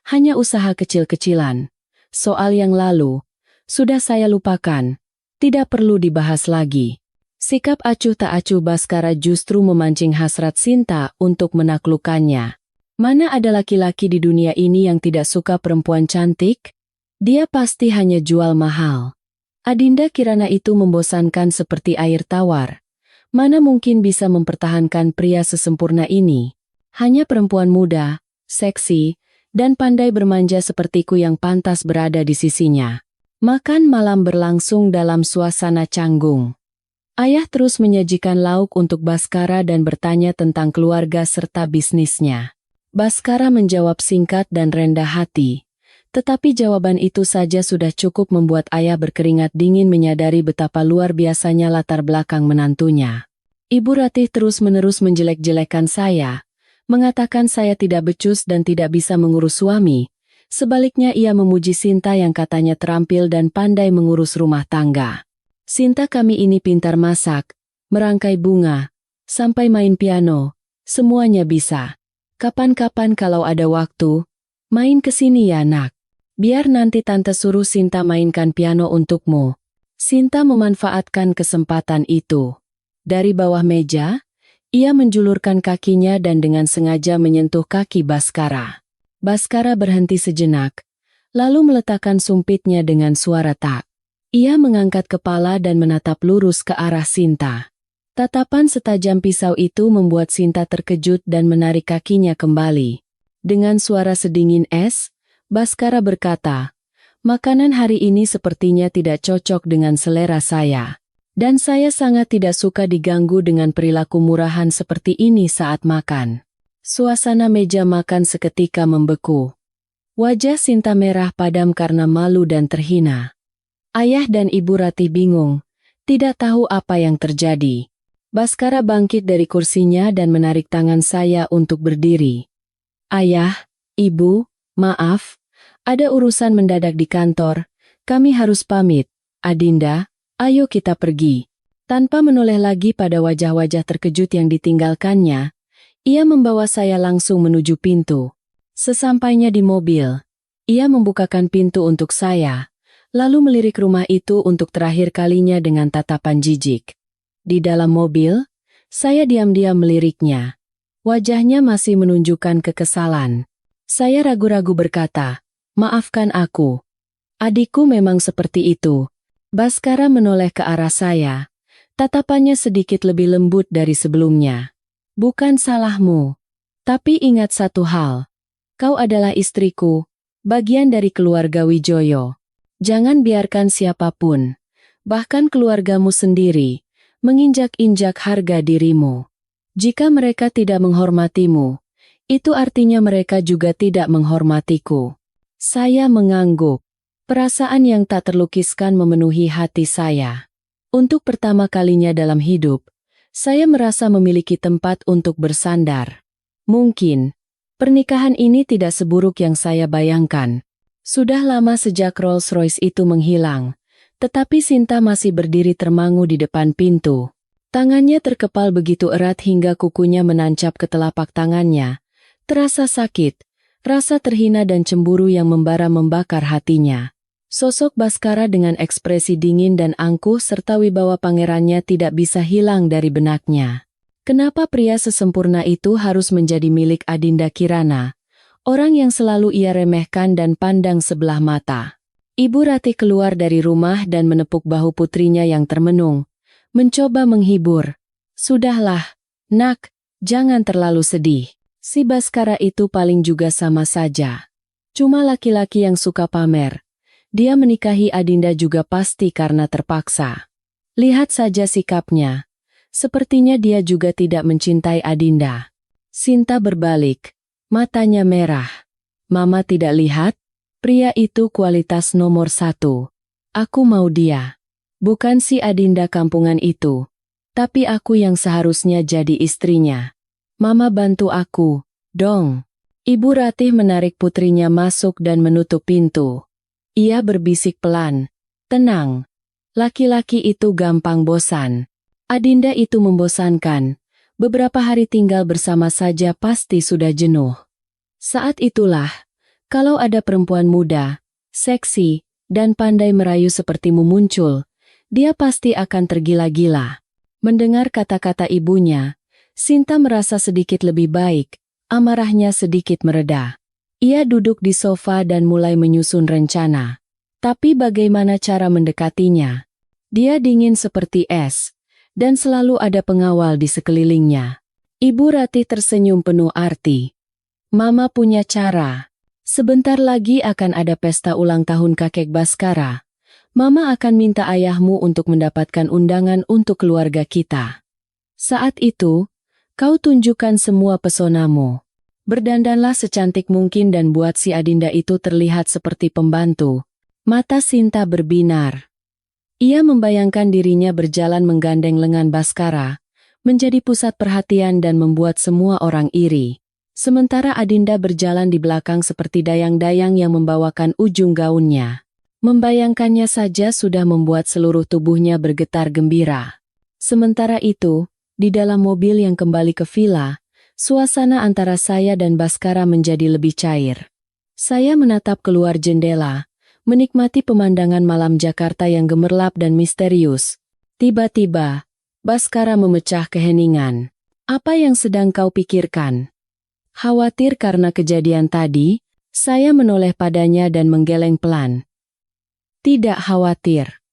Hanya usaha kecil-kecilan. Soal yang lalu, sudah saya lupakan. Tidak perlu dibahas lagi. Sikap acuh tak acuh Baskara justru memancing hasrat Sinta untuk menaklukkannya. Mana ada laki-laki di dunia ini yang tidak suka perempuan cantik? Dia pasti hanya jual mahal. Adinda Kirana itu membosankan seperti air tawar. Mana mungkin bisa mempertahankan pria sesempurna ini? Hanya perempuan muda, seksi, dan pandai bermanja sepertiku yang pantas berada di sisinya. Makan malam berlangsung dalam suasana canggung. Ayah terus menyajikan lauk untuk Baskara dan bertanya tentang keluarga serta bisnisnya. Baskara menjawab singkat dan rendah hati. Tetapi jawaban itu saja sudah cukup membuat ayah berkeringat dingin menyadari betapa luar biasanya latar belakang menantunya. Ibu Ratih terus-menerus menjelek-jelekan saya, mengatakan saya tidak becus dan tidak bisa mengurus suami. Sebaliknya ia memuji Sinta yang katanya terampil dan pandai mengurus rumah tangga. Sinta kami ini pintar masak, merangkai bunga, sampai main piano, semuanya bisa. Kapan-kapan kalau ada waktu, main ke sini ya nak. Biar nanti tante suruh Sinta mainkan piano untukmu. Sinta memanfaatkan kesempatan itu. Dari bawah meja, ia menjulurkan kakinya dan dengan sengaja menyentuh kaki Baskara. Baskara berhenti sejenak, lalu meletakkan sumpitnya dengan suara tak. Ia mengangkat kepala dan menatap lurus ke arah Sinta. Tatapan setajam pisau itu membuat Sinta terkejut dan menarik kakinya kembali. Dengan suara sedingin es, Baskara berkata, "Makanan hari ini sepertinya tidak cocok dengan selera saya. Dan saya sangat tidak suka diganggu dengan perilaku murahan seperti ini saat makan." Suasana meja makan seketika membeku. Wajah Sinta merah padam karena malu dan terhina. Ayah dan Ibu Ratih bingung, tidak tahu apa yang terjadi. Baskara bangkit dari kursinya dan menarik tangan saya untuk berdiri. "Ayah, Ibu, maaf, ada urusan mendadak di kantor, kami harus pamit. Adinda, ayo kita pergi." Tanpa menoleh lagi pada wajah-wajah terkejut yang ditinggalkannya, ia membawa saya langsung menuju pintu. Sesampainya di mobil, ia membukakan pintu untuk saya, lalu melirik rumah itu untuk terakhir kalinya dengan tatapan jijik. Di dalam mobil, saya diam-diam meliriknya. Wajahnya masih menunjukkan kekesalan. Saya ragu-ragu berkata, "Maafkan aku. Adikku memang seperti itu." Baskara menoleh ke arah saya. Tatapannya sedikit lebih lembut dari sebelumnya. "Bukan salahmu. Tapi ingat satu hal. Kau adalah istriku, bagian dari keluarga Wijoyo. Jangan biarkan siapapun, bahkan keluargamu sendiri, menginjak-injak harga dirimu. Jika mereka tidak menghormatimu, itu artinya mereka juga tidak menghormatiku." Saya mengangguk. Perasaan yang tak terlukiskan memenuhi hati saya. Untuk pertama kalinya dalam hidup, saya merasa memiliki tempat untuk bersandar. Mungkin, pernikahan ini tidak seburuk yang saya bayangkan. Sudah lama sejak Rolls-Royce itu menghilang, tetapi Sinta masih berdiri termangu di depan pintu. Tangannya terkepal begitu erat hingga kukunya menancap ke telapak tangannya. Terasa sakit, rasa terhina dan cemburu yang membara membakar hatinya. Sosok Baskara dengan ekspresi dingin dan angkuh serta wibawa pangerannya tidak bisa hilang dari benaknya. Kenapa pria sesempurna itu harus menjadi milik Adinda Kirana? Orang yang selalu ia remehkan dan pandang sebelah mata. Ibu Ratih keluar dari rumah dan menepuk bahu putrinya yang termenung. Mencoba menghibur. "Sudahlah, nak, jangan terlalu sedih. Si Baskara itu paling juga sama saja. Cuma laki-laki yang suka pamer. Dia menikahi Adinda juga pasti karena terpaksa. Lihat saja sikapnya. Sepertinya dia juga tidak mencintai Adinda." Sinta berbalik. Matanya merah. "Mama tidak lihat? Pria itu kualitas nomor 1. Aku mau dia. Bukan si Adinda kampungan itu. Tapi aku yang seharusnya jadi istrinya. Mama bantu aku, dong." Ibu Ratih menarik putrinya masuk dan menutup pintu. Ia berbisik pelan, "Tenang. Laki-laki itu gampang bosan. Adinda itu membosankan. Beberapa hari tinggal bersama saja pasti sudah jenuh. Saat itulah, kalau ada perempuan muda, seksi, dan pandai merayu sepertimu muncul, dia pasti akan tergila-gila." Mendengar kata-kata ibunya, Sinta merasa sedikit lebih baik, amarahnya sedikit mereda. Ia duduk di sofa dan mulai menyusun rencana. Tapi bagaimana cara mendekatinya? Dia dingin seperti es, dan selalu ada pengawal di sekelilingnya. Ibu Ratih tersenyum penuh arti. Mama punya cara. Sebentar lagi akan ada pesta ulang tahun kakek Baskara. Mama akan minta ayahmu untuk mendapatkan undangan untuk keluarga kita. Saat itu, kau tunjukkan semua pesonamu. Berdandanlah secantik mungkin dan buat si Adinda itu terlihat seperti pembantu. Mata Sinta berbinar. Ia membayangkan dirinya berjalan menggandeng lengan Baskara, menjadi pusat perhatian dan membuat semua orang iri. Sementara Adinda berjalan di belakang seperti dayang-dayang yang membawakan ujung gaunnya. Membayangkannya saja sudah membuat seluruh tubuhnya bergetar gembira. Sementara itu, di dalam mobil yang kembali ke villa, suasana antara saya dan Baskara menjadi lebih cair. Saya menatap keluar jendela, menikmati pemandangan malam Jakarta yang gemerlap dan misterius. Tiba-tiba, Baskara memecah keheningan. Apa yang sedang kau pikirkan? Khawatir karena kejadian tadi, saya menoleh padanya dan menggeleng pelan. Tidak khawatir.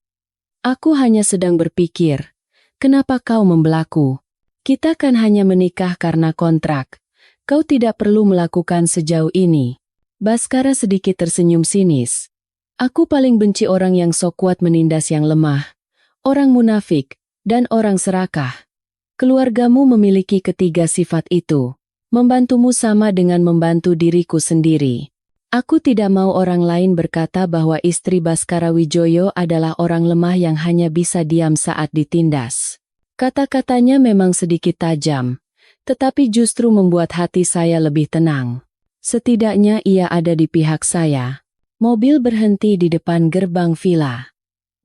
Aku hanya sedang berpikir. Kenapa kau membelaku? Kita kan hanya menikah karena kontrak. Kau tidak perlu melakukan sejauh ini. Baskara sedikit tersenyum sinis. Aku paling benci orang yang sok kuat menindas yang lemah. Orang munafik, dan orang serakah. Keluargamu memiliki ketiga sifat itu. Membantumu sama dengan membantu diriku sendiri. Aku tidak mau orang lain berkata bahwa istri Baskara Wijoyo adalah orang lemah yang hanya bisa diam saat ditindas. Kata-katanya memang sedikit tajam, tetapi justru membuat hati saya lebih tenang. Setidaknya ia ada di pihak saya. Mobil berhenti di depan gerbang villa.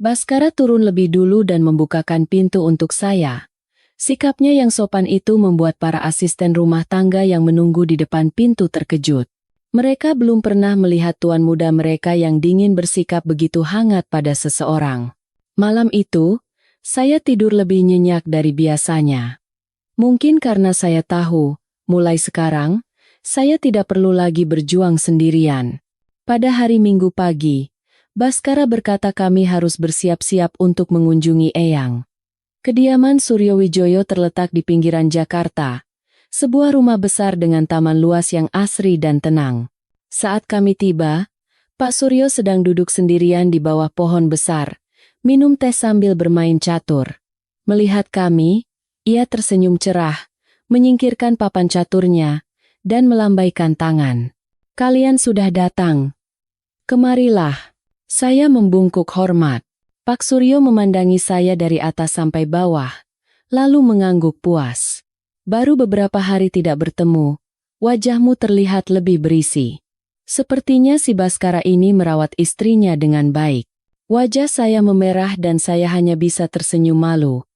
Baskara turun lebih dulu dan membukakan pintu untuk saya. Sikapnya yang sopan itu membuat para asisten rumah tangga yang menunggu di depan pintu terkejut. Mereka belum pernah melihat tuan muda mereka yang dingin bersikap begitu hangat pada seseorang. Malam itu, saya tidur lebih nyenyak dari biasanya. Mungkin karena saya tahu, mulai sekarang, saya tidak perlu lagi berjuang sendirian. Pada hari Minggu pagi, Baskara berkata kami harus bersiap-siap untuk mengunjungi Eyang. Kediaman Suryo Wijoyo terletak di pinggiran Jakarta. Sebuah rumah besar dengan taman luas yang asri dan tenang. Saat kami tiba, Pak Suryo sedang duduk sendirian di bawah pohon besar, minum teh sambil bermain catur. Melihat kami, ia tersenyum cerah, menyingkirkan papan caturnya, dan melambaikan tangan. Kalian sudah datang. Kemarilah. Saya membungkuk hormat. Pak Suryo memandangi saya dari atas sampai bawah, lalu mengangguk puas. Baru beberapa hari tidak bertemu, wajahmu terlihat lebih berisi. Sepertinya si Baskara ini merawat istrinya dengan baik. Wajah saya memerah dan saya hanya bisa tersenyum malu.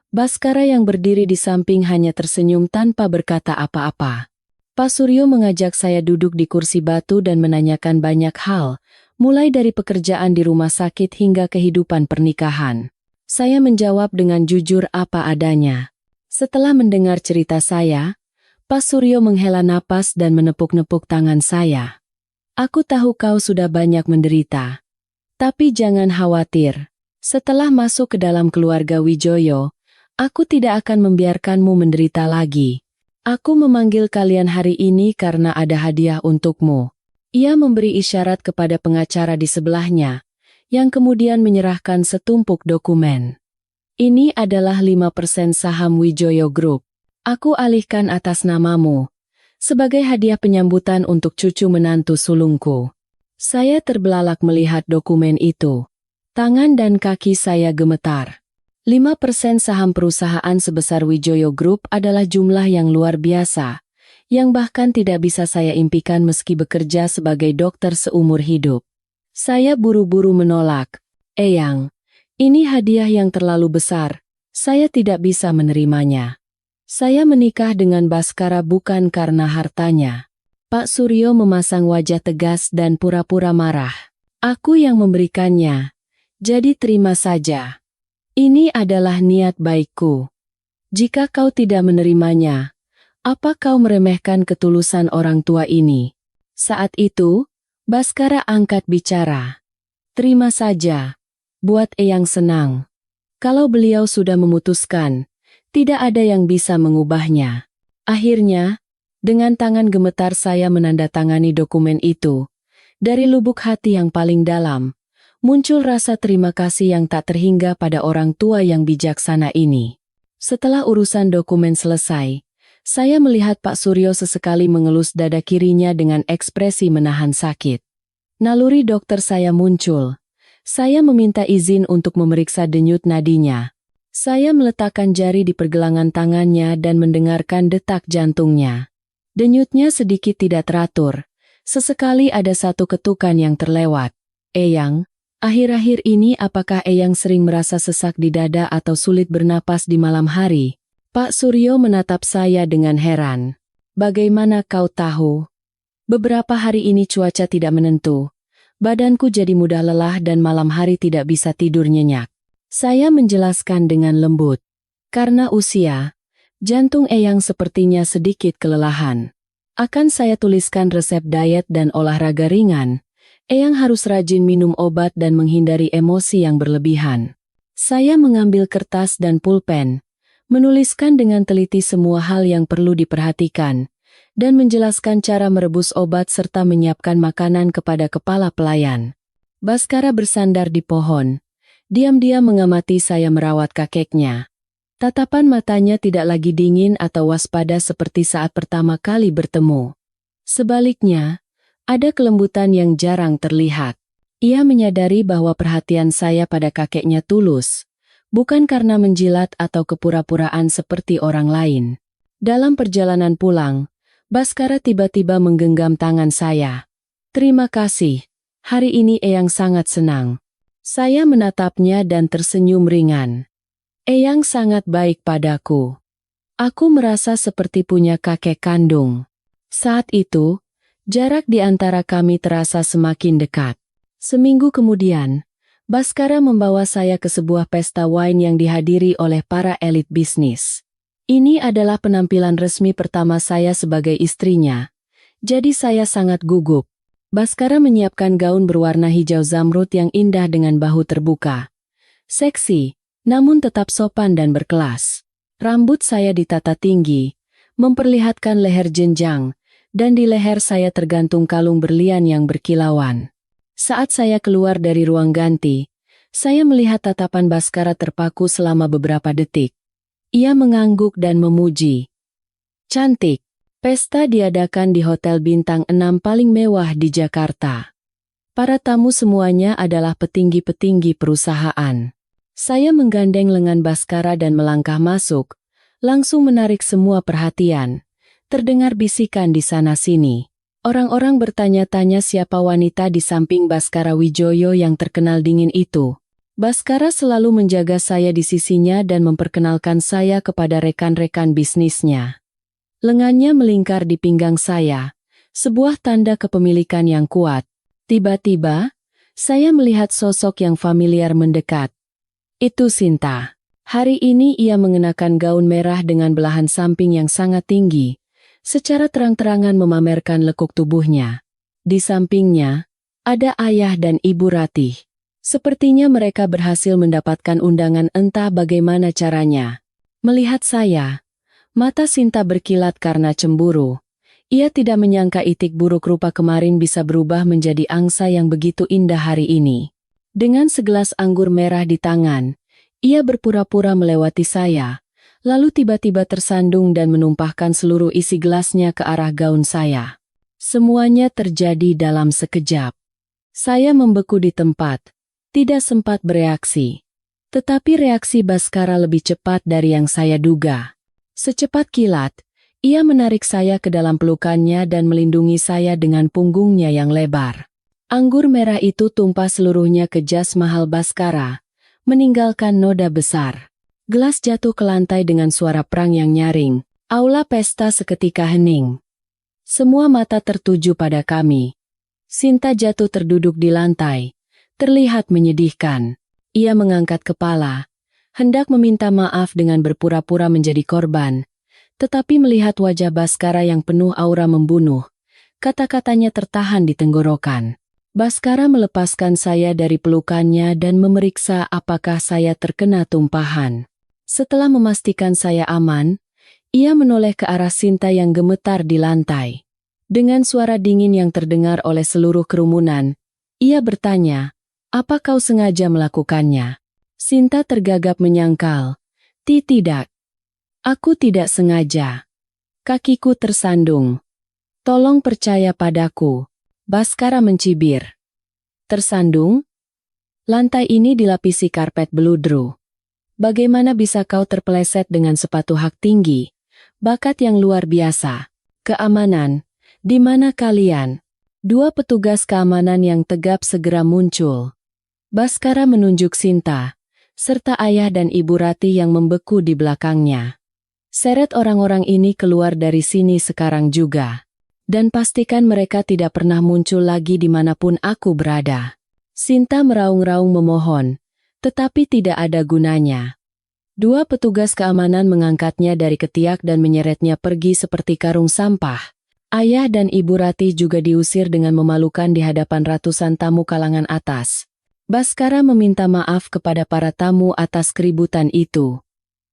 Baskara yang berdiri di samping hanya tersenyum tanpa berkata apa-apa. Pak Suryo mengajak saya duduk di kursi batu dan menanyakan banyak hal, mulai dari pekerjaan di rumah sakit hingga kehidupan pernikahan. Saya menjawab dengan jujur apa adanya. Setelah mendengar cerita saya, Pak Suryo menghela napas dan menepuk-nepuk tangan saya. Aku tahu kau sudah banyak menderita. Tapi jangan khawatir. Setelah masuk ke dalam keluarga Wijoyo, aku tidak akan membiarkanmu menderita lagi. Aku memanggil kalian hari ini karena ada hadiah untukmu. Ia memberi isyarat kepada pengacara di sebelahnya, yang kemudian menyerahkan setumpuk dokumen. Ini adalah 5% saham Wijoyo Group. Aku alihkan atas namamu, sebagai hadiah penyambutan untuk cucu menantu sulungku. Saya terbelalak melihat dokumen itu. Tangan dan kaki saya gemetar. 5% saham perusahaan sebesar Wijoyo Group adalah jumlah yang luar biasa, yang bahkan tidak bisa saya impikan meski bekerja sebagai dokter seumur hidup. Saya buru-buru menolak. Eyang, ini hadiah yang terlalu besar, saya tidak bisa menerimanya. Saya menikah dengan Baskara bukan karena hartanya. Pak Suryo memasang wajah tegas dan pura-pura marah. Aku yang memberikannya, jadi terima saja. Ini adalah niat baikku. Jika kau tidak menerimanya, apa kau meremehkan ketulusan orang tua ini? Saat itu, Baskara angkat bicara. Terima saja. Buat Eyang senang. Kalau beliau sudah memutuskan, tidak ada yang bisa mengubahnya. Akhirnya, dengan tangan gemetar saya menandatangani dokumen itu. Dari lubuk hati yang paling dalam, muncul rasa terima kasih yang tak terhingga pada orang tua yang bijaksana ini. Setelah urusan dokumen selesai, saya melihat Pak Suryo sesekali mengelus dada kirinya dengan ekspresi menahan sakit. Naluri dokter saya muncul. Saya meminta izin untuk memeriksa denyut nadinya. Saya meletakkan jari di pergelangan tangannya dan mendengarkan detak jantungnya. Denyutnya sedikit tidak teratur. Sesekali ada satu ketukan yang terlewat. Eyang, akhir-akhir ini apakah Eyang sering merasa sesak di dada atau sulit bernapas di malam hari? Pak Suryo menatap saya dengan heran. Bagaimana kau tahu? Beberapa hari ini cuaca tidak menentu. Badanku jadi mudah lelah dan malam hari tidak bisa tidur nyenyak. Saya menjelaskan dengan lembut. Karena usia, jantung Eyang sepertinya sedikit kelelahan. Akan saya tuliskan resep diet dan olahraga ringan. Eyang harus rajin minum obat dan menghindari emosi yang berlebihan. Saya mengambil kertas dan pulpen, menuliskan dengan teliti semua hal yang perlu diperhatikan, dan menjelaskan cara merebus obat serta menyiapkan makanan kepada kepala pelayan. Baskara bersandar di pohon. Diam-diam mengamati saya merawat kakeknya. Tatapan matanya tidak lagi dingin atau waspada seperti saat pertama kali bertemu. Sebaliknya, ada kelembutan yang jarang terlihat. Ia menyadari bahwa perhatian saya pada kakeknya tulus, bukan karena menjilat atau kepura-puraan seperti orang lain. Dalam perjalanan pulang, Baskara tiba-tiba menggenggam tangan saya. Terima kasih. Hari ini Eyang sangat senang. Saya menatapnya dan tersenyum ringan. Eyang sangat baik padaku. Aku merasa seperti punya kakek kandung. Saat itu, jarak di antara kami terasa semakin dekat. Seminggu kemudian, Baskara membawa saya ke sebuah pesta wine yang dihadiri oleh para elit bisnis. Ini adalah penampilan resmi pertama saya sebagai istrinya, jadi saya sangat gugup. Baskara menyiapkan gaun berwarna hijau zamrud yang indah dengan bahu terbuka. Seksi, namun tetap sopan dan berkelas. Rambut saya ditata tinggi, memperlihatkan leher jenjang, dan di leher saya tergantung kalung berlian yang berkilauan. Saat saya keluar dari ruang ganti, saya melihat tatapan Baskara terpaku selama beberapa detik. Ia mengangguk dan memuji. Cantik. Pesta diadakan di hotel bintang 6 paling mewah di Jakarta. Para tamu semuanya adalah petinggi-petinggi perusahaan. Saya menggandeng lengan Baskara dan melangkah masuk, langsung menarik semua perhatian. Terdengar bisikan di sana-sini. Orang-orang bertanya-tanya siapa wanita di samping Baskara Wijoyo yang terkenal dingin itu. Baskara selalu menjaga saya di sisinya dan memperkenalkan saya kepada rekan-rekan bisnisnya. Lengannya melingkar di pinggang saya, sebuah tanda kepemilikan yang kuat. Tiba-tiba, saya melihat sosok yang familiar mendekat. Itu Sinta. Hari ini ia mengenakan gaun merah dengan belahan samping yang sangat tinggi, secara terang-terangan memamerkan lekuk tubuhnya. Di sampingnya, ada ayah dan ibu Ratih. Sepertinya mereka berhasil mendapatkan undangan entah bagaimana caranya. Melihat saya, mata Sinta berkilat karena cemburu. Ia tidak menyangka itik buruk rupa kemarin bisa berubah menjadi angsa yang begitu indah hari ini. Dengan segelas anggur merah di tangan, ia berpura-pura melewati saya, lalu tiba-tiba tersandung dan menumpahkan seluruh isi gelasnya ke arah gaun saya. Semuanya terjadi dalam sekejap. Saya membeku di tempat, tidak sempat bereaksi. Tetapi reaksi Baskara lebih cepat dari yang saya duga. Secepat kilat, ia menarik saya ke dalam pelukannya dan melindungi saya dengan punggungnya yang lebar. Anggur merah itu tumpah seluruhnya ke jas mahal Baskara, meninggalkan noda besar. Gelas jatuh ke lantai dengan suara perang yang nyaring. Aula pesta seketika hening. Semua mata tertuju pada kami. Sinta jatuh terduduk di lantai, terlihat menyedihkan. Ia mengangkat kepala, hendak meminta maaf dengan berpura-pura menjadi korban. Tetapi melihat wajah Baskara yang penuh aura membunuh, kata-katanya tertahan di tenggorokan. Baskara melepaskan saya dari pelukannya dan memeriksa apakah saya terkena tumpahan. Setelah memastikan saya aman, ia menoleh ke arah Sinta yang gemetar di lantai. Dengan suara dingin yang terdengar oleh seluruh kerumunan, ia bertanya, "Apa kau sengaja melakukannya?" Sinta tergagap menyangkal. Tidak. Aku tidak sengaja. Kakiku tersandung. Tolong percaya padaku." Baskara mencibir. Tersandung? Lantai ini dilapisi karpet beludru. Bagaimana bisa kau terpeleset dengan sepatu hak tinggi? Bakat yang luar biasa. Keamanan. Di mana kalian? Dua petugas keamanan yang tegap segera muncul. Baskara menunjuk Sinta, serta ayah dan ibu Ratih yang membeku di belakangnya. Seret orang-orang ini keluar dari sini sekarang juga. Dan pastikan mereka tidak pernah muncul lagi dimanapun aku berada. Sinta meraung-raung memohon, tetapi tidak ada gunanya. Dua petugas keamanan mengangkatnya dari ketiak dan menyeretnya pergi seperti karung sampah. Ayah dan ibu Ratih juga diusir dengan memalukan di hadapan ratusan tamu kalangan atas. Baskara meminta maaf kepada para tamu atas keributan itu.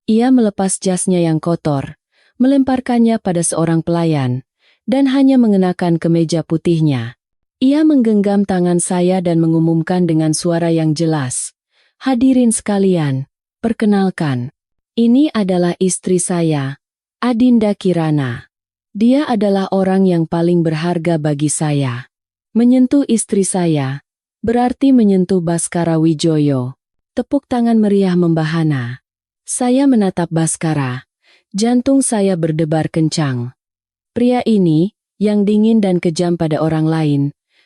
Ia melepas jasnya yang kotor, melemparkannya pada seorang pelayan, dan hanya mengenakan kemeja putihnya. Ia menggenggam tangan saya dan mengumumkan dengan suara yang jelas, "Hadirin sekalian, perkenalkan, ini adalah istri saya, Adinda Kirana. Dia adalah orang yang paling berharga bagi saya." Menyentuh istri saya berarti menyentuh Baskara Wijoyo. Tepuk tangan meriah membahana. Saya menatap Baskara. Jantung saya berdebar kencang. Pria ini, yang dingin dan kejam pada orang lain,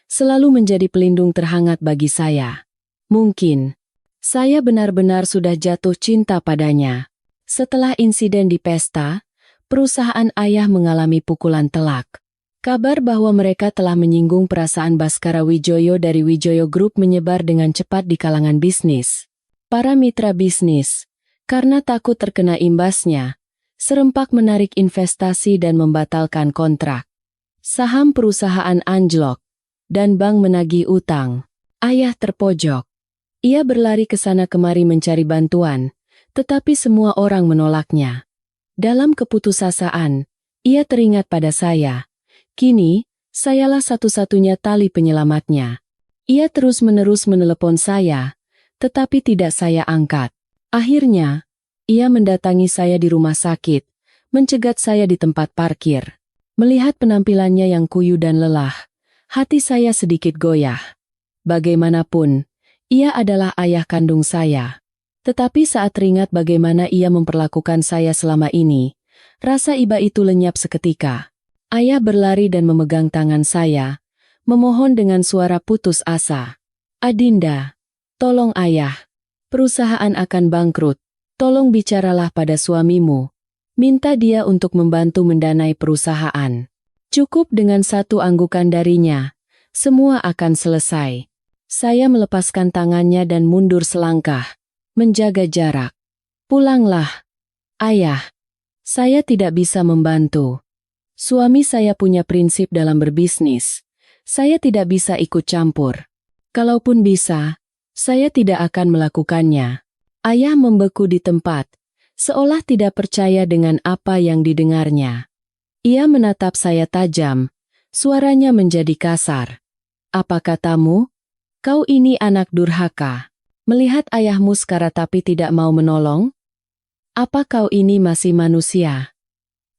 selalu menjadi pelindung terhangat bagi saya. Mungkin saya benar-benar sudah jatuh cinta padanya. Setelah insiden di pesta, perusahaan ayah mengalami pukulan telak. Kabar bahwa mereka telah menyinggung perasaan Baskara Wijoyo dari Wijoyo Group menyebar dengan cepat di kalangan bisnis. Para mitra bisnis, karena takut terkena imbasnya, serempak menarik investasi dan membatalkan kontrak. Saham perusahaan anjlok, dan bank menagih utang. Ayah terpojok. Ia berlari ke sana kemari mencari bantuan, tetapi semua orang menolaknya. Dalam keputusasaan, ia teringat pada saya. Kini, sayalah satu-satunya tali penyelamatnya. Ia terus-menerus menelepon saya, tetapi tidak saya angkat. Akhirnya, ia mendatangi saya di rumah sakit, mencegat saya di tempat parkir. Melihat penampilannya yang kuyu dan lelah, hati saya sedikit goyah. Bagaimanapun, ia adalah ayah kandung saya. Tetapi saat teringat bagaimana ia memperlakukan saya selama ini, rasa iba itu lenyap seketika. Ayah berlari dan memegang tangan saya, memohon dengan suara putus asa. "Adinda, tolong ayah. Perusahaan akan bangkrut. Tolong bicaralah pada suamimu. Minta dia untuk membantu mendanai perusahaan. Cukup dengan satu anggukan darinya, semua akan selesai." Saya melepaskan tangannya dan mundur selangkah, menjaga jarak. "Pulanglah, ayah. Saya tidak bisa membantu. Suami saya punya prinsip dalam berbisnis. Saya tidak bisa ikut campur. Kalaupun bisa, saya tidak akan melakukannya." Ayah membeku di tempat, seolah tidak percaya dengan apa yang didengarnya. Ia menatap saya tajam, suaranya menjadi kasar. "Apa katamu? Kau ini anak durhaka. Melihat ayahmu sekarang tapi tidak mau menolong? Apa kau ini masih manusia?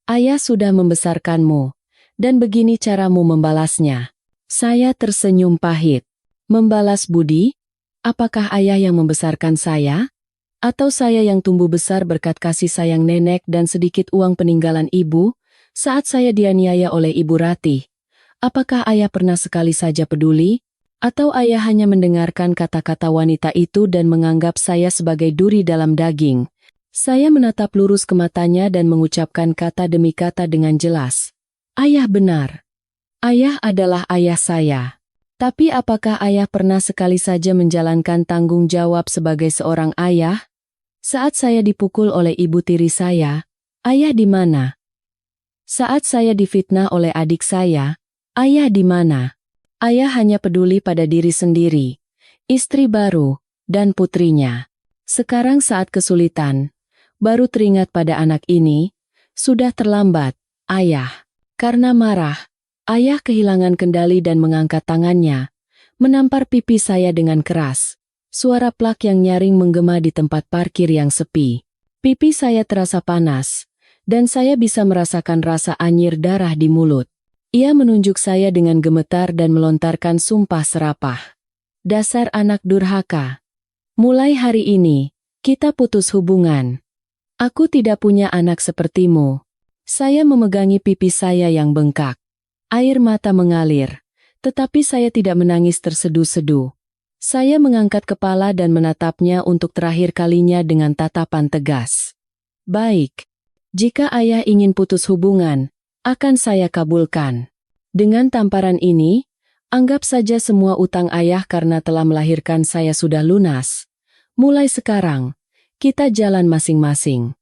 Ayah sudah membesarkanmu, dan begini caramu membalasnya." Saya tersenyum pahit. Membalas budi? Apakah ayah yang membesarkan saya? Atau saya yang tumbuh besar berkat kasih sayang nenek dan sedikit uang peninggalan ibu, saat saya dianiaya oleh Ibu Ratih? Apakah ayah pernah sekali saja peduli? Atau ayah hanya mendengarkan kata-kata wanita itu dan menganggap saya sebagai duri dalam daging? Saya menatap lurus ke matanya dan mengucapkan kata demi kata dengan jelas. "Ayah benar. Ayah adalah ayah saya. Tapi apakah ayah pernah sekali saja menjalankan tanggung jawab sebagai seorang ayah? Saat saya dipukul oleh ibu tiri saya, ayah di mana? Saat saya difitnah oleh adik saya, ayah di mana? Ayah hanya peduli pada diri sendiri, istri baru, dan putrinya. Sekarang saat kesulitan, baru teringat pada anak ini, sudah terlambat, ayah. Karena marah, ayah kehilangan kendali dan mengangkat tangannya, menampar pipi saya dengan keras. Suara plak yang nyaring menggema di tempat parkir yang sepi. Pipi saya terasa panas, dan saya bisa merasakan rasa anyir darah di mulut. Ia menunjuk saya dengan gemetar dan melontarkan sumpah serapah. Dasar anak durhaka. Mulai hari ini, kita putus hubungan. Aku tidak punya anak sepertimu. Saya memegangi pipi saya yang bengkak. Air mata mengalir, tetapi saya tidak menangis terseduh-seduh. Saya mengangkat kepala dan menatapnya untuk terakhir kalinya dengan tatapan tegas. Baik. Jika ayah ingin putus hubungan, akan saya kabulkan. Dengan tamparan ini, anggap saja semua utang ayah karena telah melahirkan saya sudah lunas. Mulai sekarang, kita jalan masing-masing.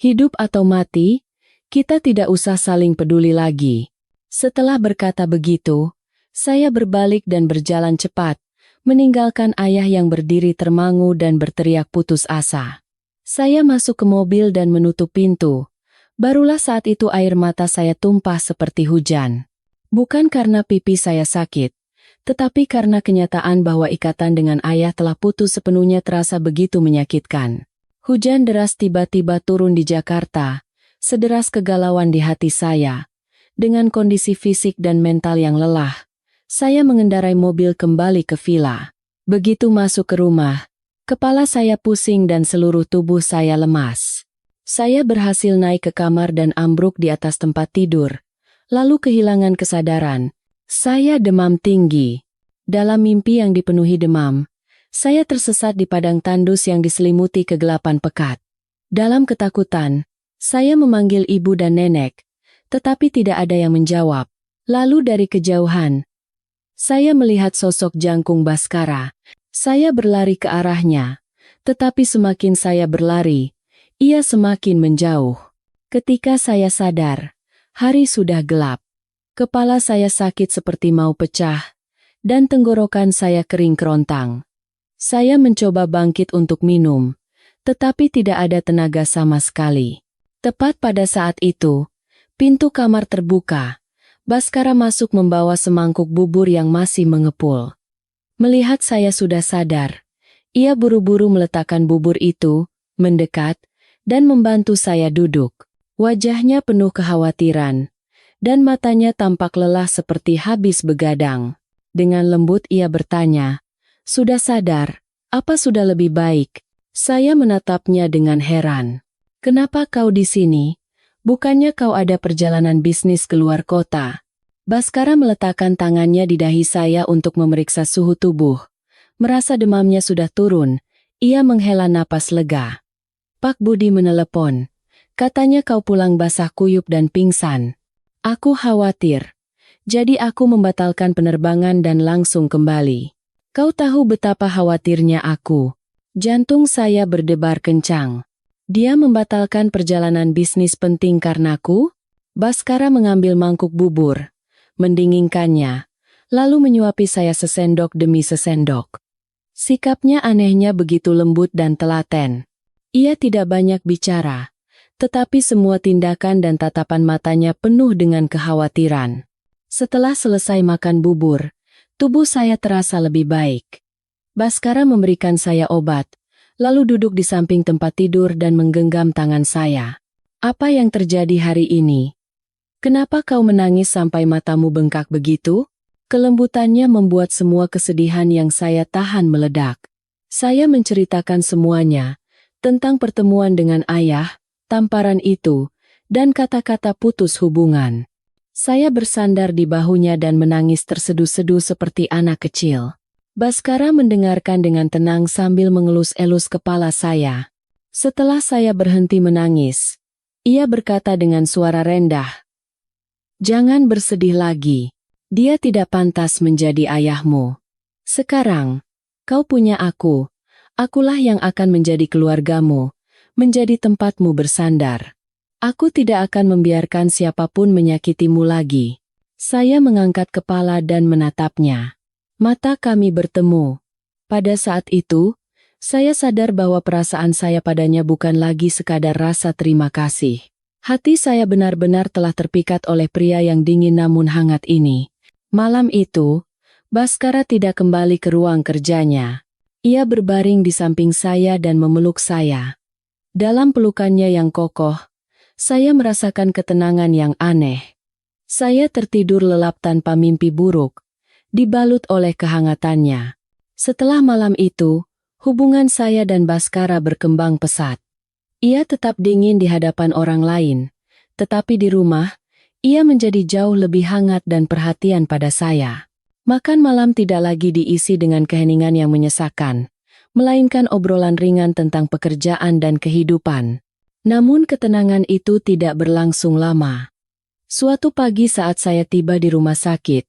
Hidup atau mati, kita tidak usah saling peduli lagi. Setelah berkata begitu, saya berbalik dan berjalan cepat, meninggalkan ayah yang berdiri termangu dan berteriak putus asa. Saya masuk ke mobil dan menutup pintu. Barulah saat itu air mata saya tumpah seperti hujan. Bukan karena pipi saya sakit, tetapi karena kenyataan bahwa ikatan dengan ayah telah putus sepenuhnya terasa begitu menyakitkan. Hujan deras tiba-tiba turun di Jakarta, sederas kegalauan di hati saya. Dengan kondisi fisik dan mental yang lelah, saya mengendarai mobil kembali ke villa. Begitu masuk ke rumah, kepala saya pusing dan seluruh tubuh saya lemas. Saya berhasil naik ke kamar dan ambruk di atas tempat tidur, lalu kehilangan kesadaran. Saya demam tinggi. Dalam mimpi yang dipenuhi demam, saya tersesat di padang tandus yang diselimuti kegelapan pekat. Dalam ketakutan, saya memanggil ibu dan nenek, tetapi tidak ada yang menjawab. Lalu dari kejauhan, saya melihat sosok Jangkung Baskara. Saya berlari ke arahnya, tetapi semakin saya berlari, ia semakin menjauh. Ketika saya sadar, hari sudah gelap. Kepala saya sakit seperti mau pecah, dan tenggorokan saya kering kerontang. Saya mencoba bangkit untuk minum, tetapi tidak ada tenaga sama sekali. Tepat pada saat itu, pintu kamar terbuka. Baskara masuk membawa semangkuk bubur yang masih mengepul. Melihat saya sudah sadar, ia buru-buru meletakkan bubur itu, mendekat, dan membantu saya duduk. Wajahnya penuh kekhawatiran, dan matanya tampak lelah seperti habis begadang. Dengan lembut ia bertanya, "Sudah sadar? Apa sudah lebih baik?" Saya menatapnya dengan heran. "Kenapa kau di sini? Bukannya kau ada perjalanan bisnis ke luar kota?" Baskara meletakkan tangannya di dahi saya untuk memeriksa suhu tubuh. Merasa demamnya sudah turun, ia menghela napas lega. "Pak Budi menelepon. Katanya kau pulang basah kuyup dan pingsan. Aku khawatir. Jadi aku membatalkan penerbangan dan langsung kembali. Kau tahu betapa khawatirnya aku." Jantung saya berdebar kencang. Dia membatalkan perjalanan bisnis penting karenaku? Baskara mengambil mangkuk bubur, mendinginkannya, lalu menyuapi saya sesendok demi sesendok. Sikapnya anehnya begitu lembut dan telaten. Ia tidak banyak bicara, tetapi semua tindakan dan tatapan matanya penuh dengan kekhawatiran. Setelah selesai makan bubur, tubuh saya terasa lebih baik. Baskara memberikan saya obat, lalu duduk di samping tempat tidur dan menggenggam tangan saya. "Apa yang terjadi hari ini? Kenapa kau menangis sampai matamu bengkak begitu?" Kelembutannya membuat semua kesedihan yang saya tahan meledak. Saya menceritakan semuanya, tentang pertemuan dengan ayah, tamparan itu, dan kata-kata putus hubungan. Saya bersandar di bahunya dan menangis terseduh-seduh seperti anak kecil. Baskara mendengarkan dengan tenang sambil mengelus-elus kepala saya. Setelah saya berhenti menangis, ia berkata dengan suara rendah, "Jangan bersedih lagi. Dia tidak pantas menjadi ayahmu. Sekarang, kau punya aku. Akulah yang akan menjadi keluargamu, menjadi tempatmu bersandar. Aku tidak akan membiarkan siapapun menyakitimu lagi. Saya mengangkat kepala dan menatapnya. Mata kami bertemu. Pada saat itu, saya sadar bahwa perasaan saya padanya bukan lagi sekadar rasa terima kasih. Hati saya benar-benar telah terpikat oleh pria yang dingin namun hangat ini. Malam itu, Baskara tidak kembali ke ruang kerjanya. Ia berbaring di samping saya dan memeluk saya. Dalam pelukannya yang kokoh, saya merasakan ketenangan yang aneh. Saya tertidur lelap tanpa mimpi buruk, dibalut oleh kehangatannya. Setelah malam itu, hubungan saya dan Baskara berkembang pesat. Ia tetap dingin di hadapan orang lain, tetapi di rumah, ia menjadi jauh lebih hangat dan perhatian pada saya. Makan malam tidak lagi diisi dengan keheningan yang menyesakan, melainkan obrolan ringan tentang pekerjaan dan kehidupan. Namun ketenangan itu tidak berlangsung lama. Suatu pagi saat saya tiba di rumah sakit,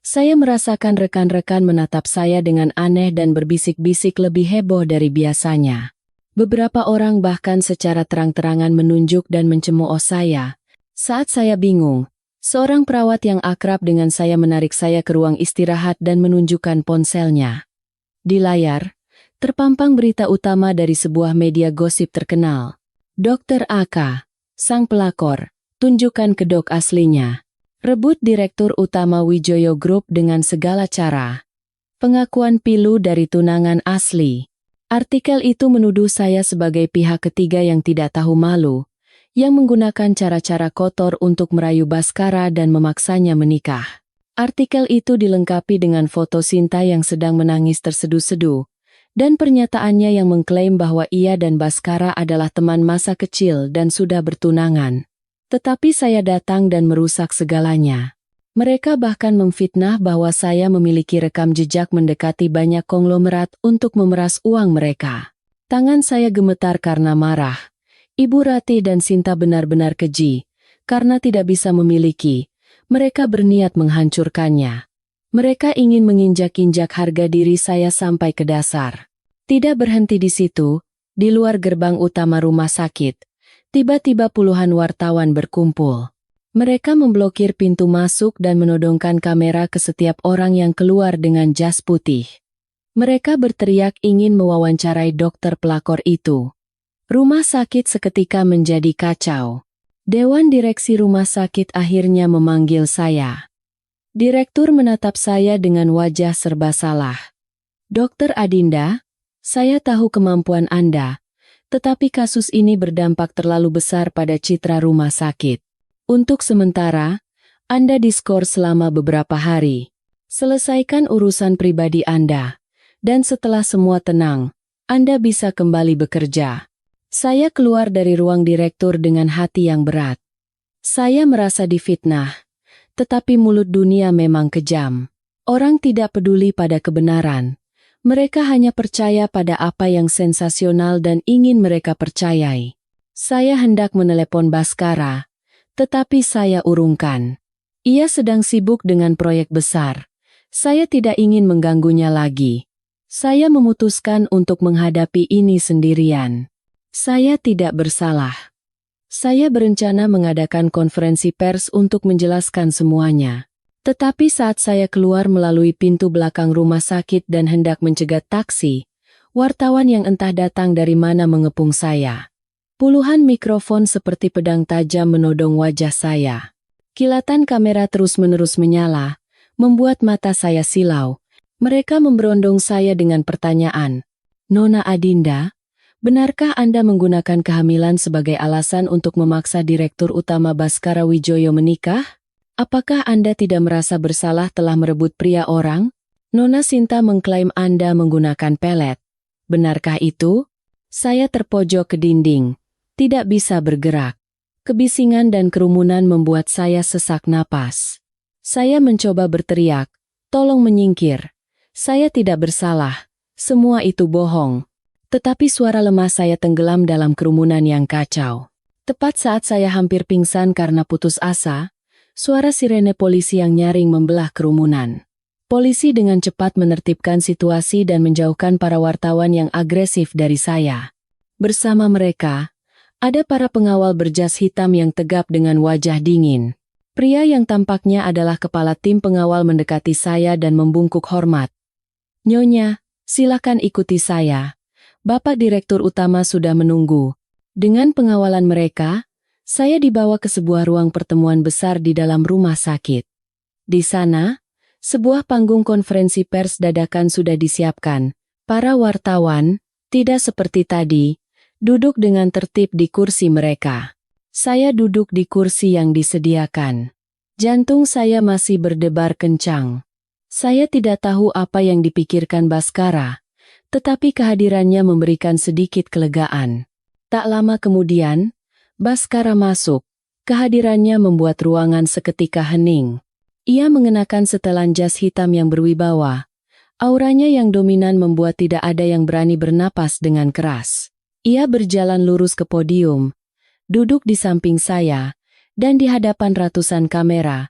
saya merasakan rekan-rekan menatap saya dengan aneh dan berbisik-bisik lebih heboh dari biasanya. Beberapa orang bahkan secara terang-terangan menunjuk dan mencemooh saya. Saat saya bingung, seorang perawat yang akrab dengan saya menarik saya ke ruang istirahat dan menunjukkan ponselnya. Di layar, terpampang berita utama dari sebuah media gosip terkenal. Dr. AK, sang pelakor, tunjukkan kedok aslinya. Rebut Direktur Utama Wijoyo Group dengan segala cara. Pengakuan pilu dari tunangan asli. Artikel itu menuduh saya sebagai pihak ketiga yang tidak tahu malu, yang menggunakan cara-cara kotor untuk merayu Baskara dan memaksanya menikah. Artikel itu dilengkapi dengan foto Sinta yang sedang menangis terseduh-seduh, dan pernyataannya yang mengklaim bahwa ia dan Baskara adalah teman masa kecil dan sudah bertunangan. Tetapi saya datang dan merusak segalanya. Mereka bahkan memfitnah bahwa saya memiliki rekam jejak mendekati banyak konglomerat untuk memeras uang mereka. Tangan saya gemetar karena marah. Ibu Rati dan Sinta benar-benar keji. Karena tidak bisa memiliki, mereka berniat menghancurkannya. Mereka ingin menginjak-injak harga diri saya sampai ke dasar. Tidak berhenti di situ, di luar gerbang utama rumah sakit, tiba-tiba puluhan wartawan berkumpul. Mereka memblokir pintu masuk dan menodongkan kamera ke setiap orang yang keluar dengan jas putih. Mereka berteriak ingin mewawancarai dokter pelakor itu. Rumah sakit seketika menjadi kacau. Dewan direksi rumah sakit akhirnya memanggil saya. Direktur menatap saya dengan wajah serba salah. Dokter Adinda, saya tahu kemampuan Anda, tetapi kasus ini berdampak terlalu besar pada citra rumah sakit. Untuk sementara, Anda diskor selama beberapa hari. Selesaikan urusan pribadi Anda. Dan setelah semua tenang, Anda bisa kembali bekerja. Saya keluar dari ruang direktur dengan hati yang berat. Saya merasa difitnah. Tetapi mulut dunia memang kejam. Orang tidak peduli pada kebenaran. Mereka hanya percaya pada apa yang sensasional dan ingin mereka percayai. Saya hendak menelepon Baskara. Tetapi saya urungkan. Ia sedang sibuk dengan proyek besar. Saya tidak ingin mengganggunya lagi. Saya memutuskan untuk menghadapi ini sendirian. Saya tidak bersalah. Saya berencana mengadakan konferensi pers untuk menjelaskan semuanya. Tetapi saat saya keluar melalui pintu belakang rumah sakit dan hendak mencegat taksi, wartawan yang entah datang dari mana mengepung saya. Puluhan mikrofon seperti pedang tajam menodong wajah saya. Kilatan kamera terus-menerus menyala, membuat mata saya silau. Mereka memberondong saya dengan pertanyaan. Nona Adinda, benarkah Anda menggunakan kehamilan sebagai alasan untuk memaksa Direktur Utama Baskara Wijoyo menikah? Apakah Anda tidak merasa bersalah telah merebut pria orang? Nona Sinta mengklaim Anda menggunakan pelet. Benarkah itu? Saya terpojok ke dinding. Tidak bisa bergerak. Kebisingan dan kerumunan membuat saya sesak napas. Saya mencoba berteriak, tolong menyingkir. Saya tidak bersalah. Semua itu bohong. Tetapi suara lemah saya tenggelam dalam kerumunan yang kacau. Tepat saat saya hampir pingsan karena putus asa, suara sirene polisi yang nyaring membelah kerumunan. Polisi dengan cepat menertibkan situasi dan menjauhkan para wartawan yang agresif dari saya. Bersama mereka, ada para pengawal berjas hitam yang tegap dengan wajah dingin. Pria yang tampaknya adalah kepala tim pengawal mendekati saya dan membungkuk hormat. "Nyonya, silakan ikuti saya. Bapak Direktur Utama sudah menunggu." Dengan pengawalan mereka, saya dibawa ke sebuah ruang pertemuan besar di dalam rumah sakit. Di sana, sebuah panggung konferensi pers dadakan sudah disiapkan. Para wartawan, tidak seperti tadi, duduk dengan tertib di kursi mereka. Saya duduk di kursi yang disediakan. Jantung saya masih berdebar kencang. Saya tidak tahu apa yang dipikirkan Baskara, tetapi kehadirannya memberikan sedikit kelegaan. Tak lama kemudian, Baskara masuk. Kehadirannya membuat ruangan seketika hening. Ia mengenakan setelan jas hitam yang berwibawa. Auranya yang dominan membuat tidak ada yang berani bernapas dengan keras. Ia berjalan lurus ke podium, duduk di samping saya, dan di hadapan ratusan kamera.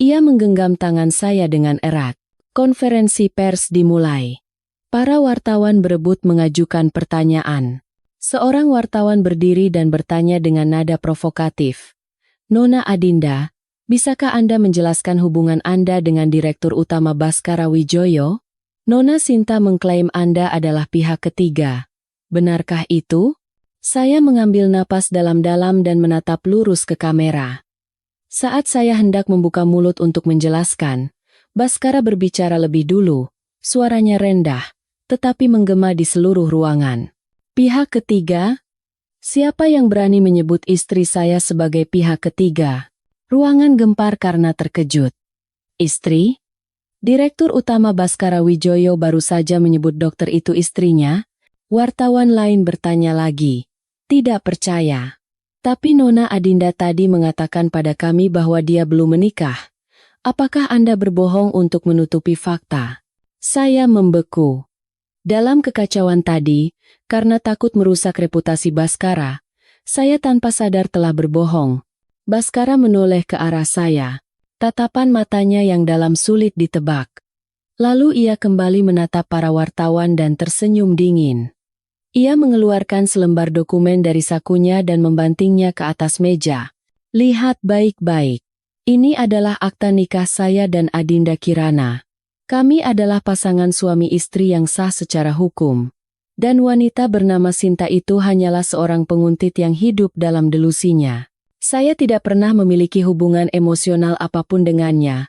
Ia menggenggam tangan saya dengan erat. Konferensi pers dimulai. Para wartawan berebut mengajukan pertanyaan. Seorang wartawan berdiri dan bertanya dengan nada provokatif. "Nona Adinda, bisakah Anda menjelaskan hubungan Anda dengan Direktur Utama Baskara Wijoyo? Nona Sinta mengklaim Anda adalah pihak ketiga. Benarkah itu?" Saya mengambil napas dalam-dalam dan menatap lurus ke kamera. Saat saya hendak membuka mulut untuk menjelaskan, Baskara berbicara lebih dulu. Suaranya rendah, tetapi menggema di seluruh ruangan. "Pihak ketiga? Siapa yang berani menyebut istri saya sebagai pihak ketiga?" Ruangan gempar karena terkejut. "Istri?" Direktur Utama Baskara Wijoyo baru saja menyebut dokter itu istrinya. Wartawan lain bertanya lagi. "Tidak percaya. Tapi Nona Adinda tadi mengatakan pada kami bahwa dia belum menikah. Apakah Anda berbohong untuk menutupi fakta?" Saya membeku. Dalam kekacauan tadi, karena takut merusak reputasi Baskara, saya tanpa sadar telah berbohong. Baskara menoleh ke arah saya. Tatapan matanya yang dalam sulit ditebak. Lalu ia kembali menatap para wartawan dan tersenyum dingin. Ia mengeluarkan selembar dokumen dari sakunya dan membantingnya ke atas meja. "Lihat baik-baik. Ini adalah akta nikah saya dan Adinda Kirana. Kami adalah pasangan suami istri yang sah secara hukum. Dan wanita bernama Sinta itu hanyalah seorang penguntit yang hidup dalam delusinya. Saya tidak pernah memiliki hubungan emosional apapun dengannya.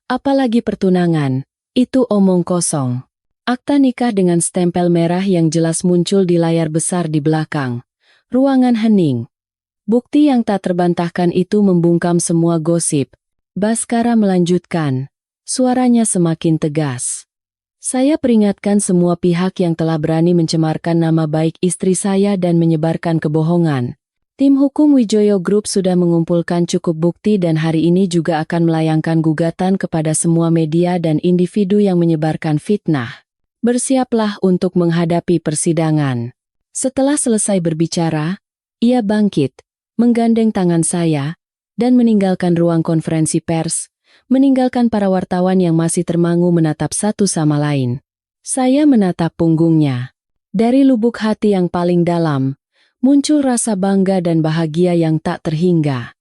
Apalagi pertunangan, itu omong kosong." Akta nikah dengan stempel merah yang jelas muncul di layar besar di belakang. Ruangan hening. Bukti yang tak terbantahkan itu membungkam semua gosip. Baskara melanjutkan. Suaranya semakin tegas. "Saya peringatkan semua pihak yang telah berani mencemarkan nama baik istri saya dan menyebarkan kebohongan. Tim hukum Wijoyo Group sudah mengumpulkan cukup bukti dan hari ini juga akan melayangkan gugatan kepada semua media dan individu yang menyebarkan fitnah. Bersiaplah untuk menghadapi persidangan." Setelah selesai berbicara, ia bangkit, menggandeng tangan saya, dan meninggalkan ruang konferensi pers, meninggalkan para wartawan yang masih termangu menatap satu sama lain. Saya menatap punggungnya. Dari lubuk hati yang paling dalam, muncul rasa bangga dan bahagia yang tak terhingga.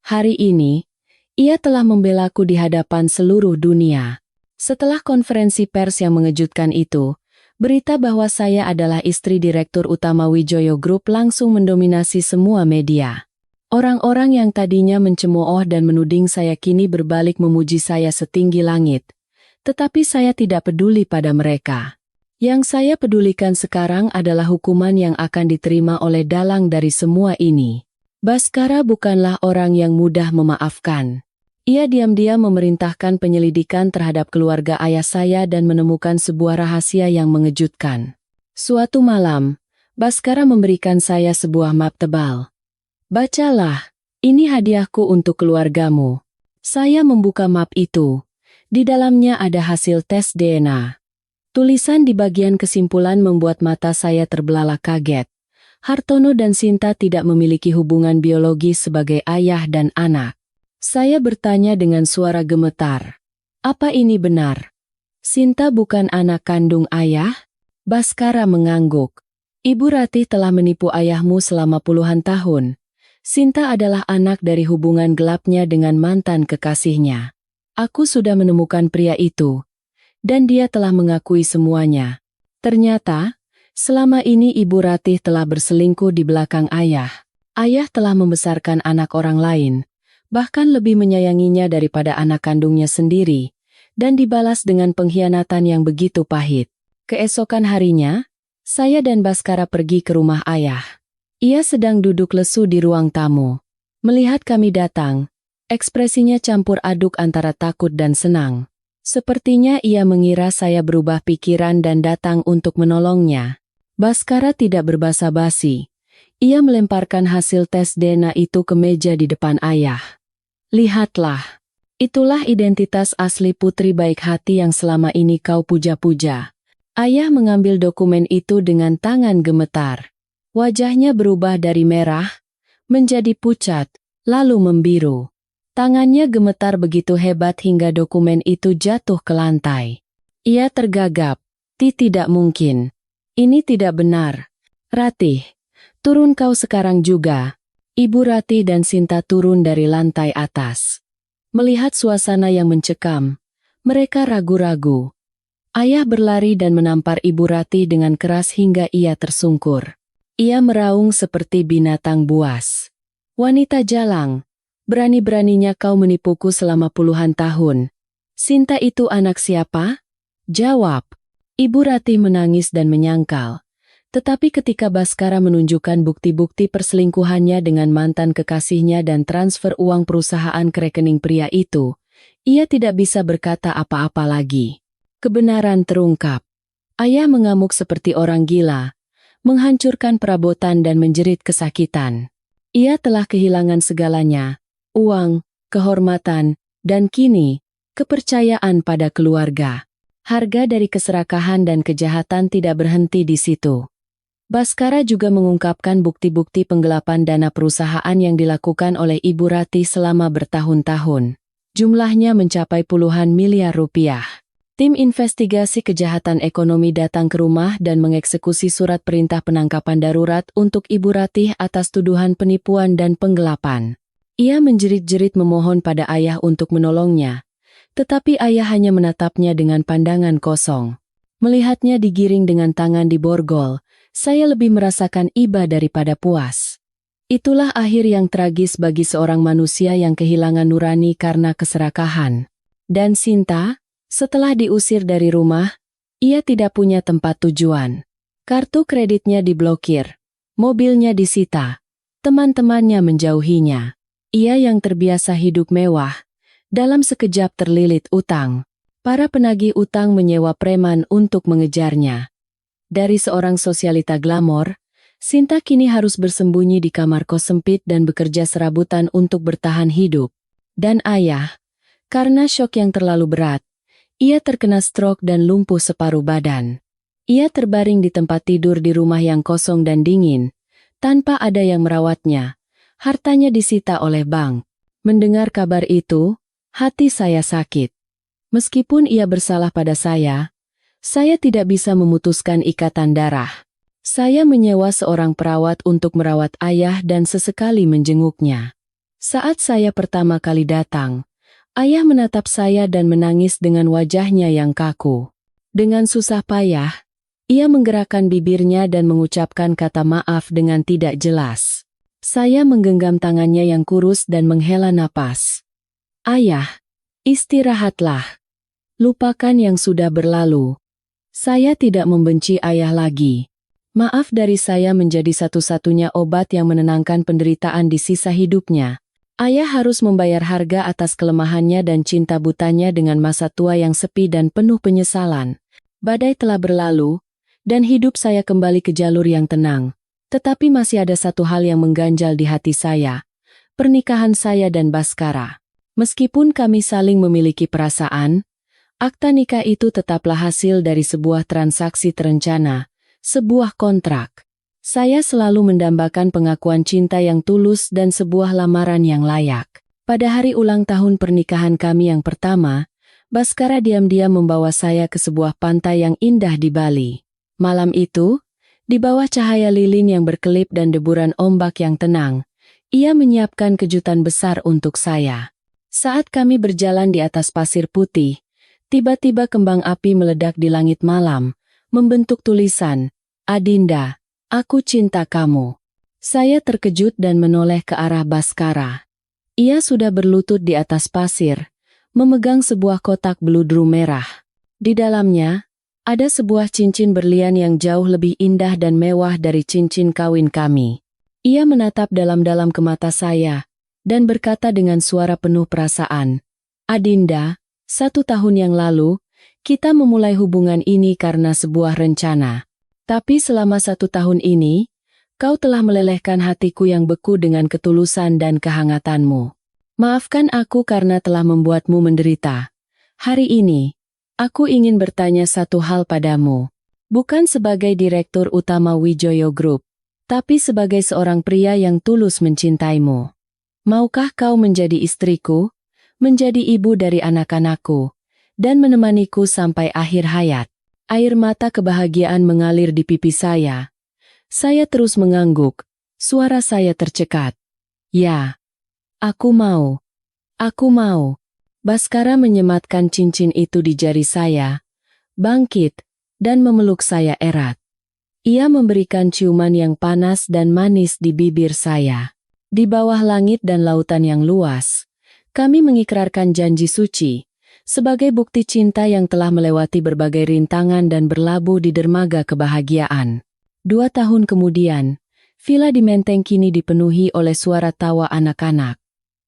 Hari ini, ia telah membelaku di hadapan seluruh dunia. Setelah konferensi pers yang mengejutkan itu, berita bahwa saya adalah istri Direktur Utama Wijoyo Group langsung mendominasi semua media. Orang-orang yang tadinya mencemooh dan menuding saya kini berbalik memuji saya setinggi langit. Tetapi saya tidak peduli pada mereka. Yang saya pedulikan sekarang adalah hukuman yang akan diterima oleh dalang dari semua ini. Baskara bukanlah orang yang mudah memaafkan. Ia diam-diam memerintahkan penyelidikan terhadap keluarga ayah saya dan menemukan sebuah rahasia yang mengejutkan. Suatu malam, Baskara memberikan saya sebuah map tebal. "Bacalah, ini hadiahku untuk keluargamu." Saya membuka map itu. Di dalamnya ada hasil tes DNA. Tulisan di bagian kesimpulan membuat mata saya terbelalak kaget. Hartono dan Sinta tidak memiliki hubungan biologis sebagai ayah dan anak. Saya bertanya dengan suara gemetar. "Apa ini benar?" Sinta bukan anak kandung ayah? Baskara mengangguk. Ibu Ratih telah menipu ayahmu selama puluhan tahun. Sinta adalah anak dari hubungan gelapnya dengan mantan kekasihnya. Aku sudah menemukan pria itu, dan dia telah mengakui semuanya. Ternyata, selama ini Ibu Ratih telah berselingkuh di belakang ayah. Ayah telah membesarkan anak orang lain, bahkan lebih menyayanginya daripada anak kandungnya sendiri, dan dibalas dengan pengkhianatan yang begitu pahit. Keesokan harinya, saya dan Baskara pergi ke rumah ayah. Ia sedang duduk lesu di ruang tamu. Melihat kami datang, ekspresinya campur aduk antara takut dan senang. Sepertinya ia mengira saya berubah pikiran dan datang untuk menolongnya. Baskara tidak berbasa-basi. Ia melemparkan hasil tes DNA itu ke meja di depan ayah. Lihatlah. Itulah identitas asli putri baik hati yang selama ini kau puja-puja. Ayah mengambil dokumen itu dengan tangan gemetar. Wajahnya berubah dari merah menjadi pucat, lalu membiru. Tangannya gemetar begitu hebat hingga dokumen itu jatuh ke lantai. Ia tergagap. Tidak mungkin. Ini tidak benar. Ratih, turun kau sekarang juga. Ibu Ratih dan Sinta turun dari lantai atas. Melihat suasana yang mencekam, mereka ragu-ragu. Ayah berlari dan menampar Ibu Ratih dengan keras hingga ia tersungkur. Ia meraung seperti binatang buas. Wanita jalang, berani-beraninya kau menipuku selama puluhan tahun. Sinta itu anak siapa? Jawab. Ibu Ratih menangis dan menyangkal. Tetapi ketika Baskara menunjukkan bukti-bukti perselingkuhannya dengan mantan kekasihnya dan transfer uang perusahaan ke rekening pria itu, ia tidak bisa berkata apa-apa lagi. Kebenaran terungkap. Ayah mengamuk seperti orang gila, menghancurkan perabotan dan menjerit kesakitan. Ia telah kehilangan segalanya, uang, kehormatan, dan kini, kepercayaan pada keluarga. Harga dari keserakahan dan kejahatan tidak berhenti di situ. Baskara juga mengungkapkan bukti-bukti penggelapan dana perusahaan yang dilakukan oleh Ibu Ratih selama bertahun-tahun. Jumlahnya mencapai puluhan miliar rupiah. Tim investigasi kejahatan ekonomi datang ke rumah dan mengeksekusi surat perintah penangkapan darurat untuk Ibu Ratih atas tuduhan penipuan dan penggelapan. Ia menjerit-jerit memohon pada ayah untuk menolongnya, tetapi ayah hanya menatapnya dengan pandangan kosong. Melihatnya digiring dengan tangan di borgol, saya lebih merasakan iba daripada puas. Itulah akhir yang tragis bagi seorang manusia yang kehilangan nurani karena keserakahan. Dan Sinta? Setelah diusir dari rumah, ia tidak punya tempat tujuan. Kartu kreditnya diblokir, mobilnya disita, teman-temannya menjauhinya. Ia yang terbiasa hidup mewah, dalam sekejap terlilit utang. Para penagih utang menyewa preman untuk mengejarnya. Dari seorang sosialita glamor, Sinta kini harus bersembunyi di kamar kos sempit dan bekerja serabutan untuk bertahan hidup. Dan ayah, karena syok yang terlalu berat, ia terkena stroke dan lumpuh separuh badan. Ia terbaring di tempat tidur di rumah yang kosong dan dingin, tanpa ada yang merawatnya. Hartanya disita oleh bank. Mendengar kabar itu, hati saya sakit. Meskipun ia bersalah pada saya tidak bisa memutuskan ikatan darah. Saya menyewa seorang perawat untuk merawat ayah dan sesekali menjenguknya. Saat saya pertama kali datang, ayah menatap saya dan menangis dengan wajahnya yang kaku. Dengan susah payah, ia menggerakkan bibirnya dan mengucapkan kata maaf dengan tidak jelas. Saya menggenggam tangannya yang kurus dan menghela napas. Ayah, istirahatlah. Lupakan yang sudah berlalu. Saya tidak membenci ayah lagi. Maaf dari saya menjadi satu-satunya obat yang menenangkan penderitaan di sisa hidupnya. Ayah harus membayar harga atas kelemahannya dan cinta butanya dengan masa tua yang sepi dan penuh penyesalan. Badai telah berlalu, dan hidup saya kembali ke jalur yang tenang. Tetapi masih ada satu hal yang mengganjal di hati saya. Pernikahan saya dan Baskara. Meskipun kami saling memiliki perasaan, akta nikah itu tetaplah hasil dari sebuah transaksi terencana, sebuah kontrak. Saya selalu mendambakan pengakuan cinta yang tulus dan sebuah lamaran yang layak. Pada hari ulang tahun pernikahan kami yang pertama, Baskara diam-diam membawa saya ke sebuah pantai yang indah di Bali. Malam itu, di bawah cahaya lilin yang berkelip dan deburan ombak yang tenang, ia menyiapkan kejutan besar untuk saya. Saat kami berjalan di atas pasir putih, tiba-tiba kembang api meledak di langit malam, membentuk tulisan, "Adinda, aku cinta kamu." Saya terkejut dan menoleh ke arah Baskara. Ia sudah berlutut di atas pasir, memegang sebuah kotak beludru merah. Di dalamnya, ada sebuah cincin berlian yang jauh lebih indah dan mewah dari cincin kawin kami. Ia menatap dalam-dalam ke mata saya, dan berkata dengan suara penuh perasaan, "Adinda, 1 tahun yang lalu, kita memulai hubungan ini karena sebuah rencana. Tapi selama 1 tahun ini, kau telah melelehkan hatiku yang beku dengan ketulusan dan kehangatanmu. Maafkan aku karena telah membuatmu menderita. Hari ini, aku ingin bertanya satu hal padamu. Bukan sebagai Direktur Utama Wijoyo Group, tapi sebagai seorang pria yang tulus mencintaimu. Maukah kau menjadi istriku, menjadi ibu dari anak-anakku, dan menemaniku sampai akhir hayat?" Air mata kebahagiaan mengalir di pipi saya. Saya terus mengangguk, suara saya tercekat. "Ya, aku mau. Aku mau." Baskara menyematkan cincin itu di jari saya, bangkit, dan memeluk saya erat. Ia memberikan ciuman yang panas dan manis di bibir saya. Di bawah langit dan lautan yang luas, kami mengikrarkan janji suci, sebagai bukti cinta yang telah melewati berbagai rintangan dan berlabuh di dermaga kebahagiaan. 2 tahun kemudian, villa di Menteng kini dipenuhi oleh suara tawa anak-anak.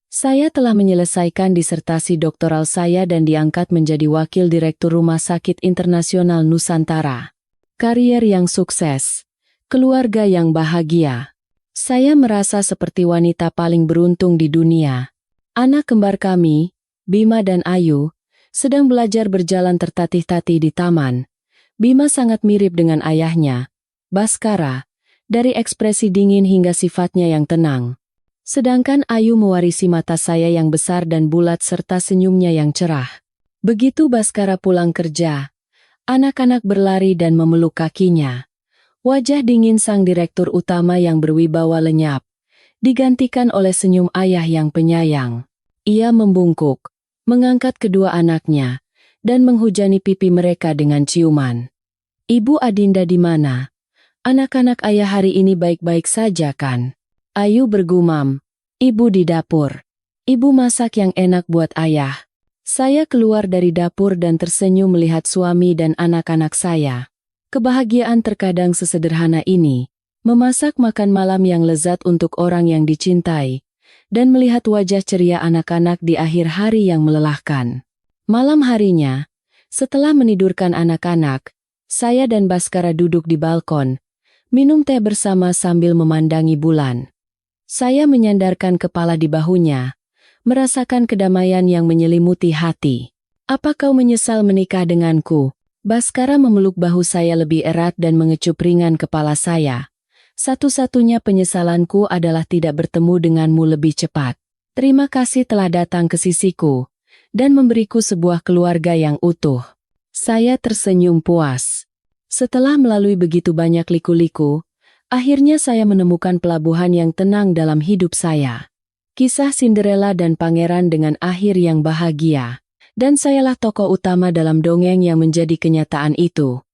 Saya telah menyelesaikan disertasi doktoral saya dan diangkat menjadi Wakil Direktur Rumah Sakit Internasional Nusantara. Karier yang sukses, keluarga yang bahagia. Saya merasa seperti wanita paling beruntung di dunia. Anak kembar kami, Bima dan Ayu, sedang belajar berjalan tertatih-tatih di taman. Bima sangat mirip dengan ayahnya, Baskara, dari ekspresi dingin hingga sifatnya yang tenang. Sedangkan Ayu mewarisi mata saya yang besar dan bulat serta senyumnya yang cerah. Begitu Baskara pulang kerja, anak-anak berlari dan memeluk kakinya. Wajah dingin sang Direktur Utama yang berwibawa lenyap, digantikan oleh senyum ayah yang penyayang. Ia membungkuk, mengangkat kedua anaknya, dan menghujani pipi mereka dengan ciuman. "Ibu Adinda di mana? Anak-anak ayah hari ini baik-baik saja kan?" Ayu bergumam, "Ibu di dapur. Ibu masak yang enak buat ayah." Saya keluar dari dapur dan tersenyum melihat suami dan anak-anak saya. Kebahagiaan terkadang sesederhana ini, memasak makan malam yang lezat untuk orang yang dicintai, dan melihat wajah ceria anak-anak di akhir hari yang melelahkan. Malam harinya, setelah menidurkan anak-anak, saya dan Baskara duduk di balkon, minum teh bersama sambil memandangi bulan. Saya menyandarkan kepala di bahunya, merasakan kedamaian yang menyelimuti hati. "Apa kau menyesal menikah denganku?" Baskara memeluk bahu saya lebih erat dan mengecup ringan kepala saya. "Satu-satunya penyesalanku adalah tidak bertemu denganmu lebih cepat. Terima kasih telah datang ke sisiku, dan memberiku sebuah keluarga yang utuh." Saya tersenyum puas. Setelah melalui begitu banyak liku-liku, akhirnya saya menemukan pelabuhan yang tenang dalam hidup saya. Kisah Cinderella dan pangeran dengan akhir yang bahagia. Dan sayalah tokoh utama dalam dongeng yang menjadi kenyataan itu.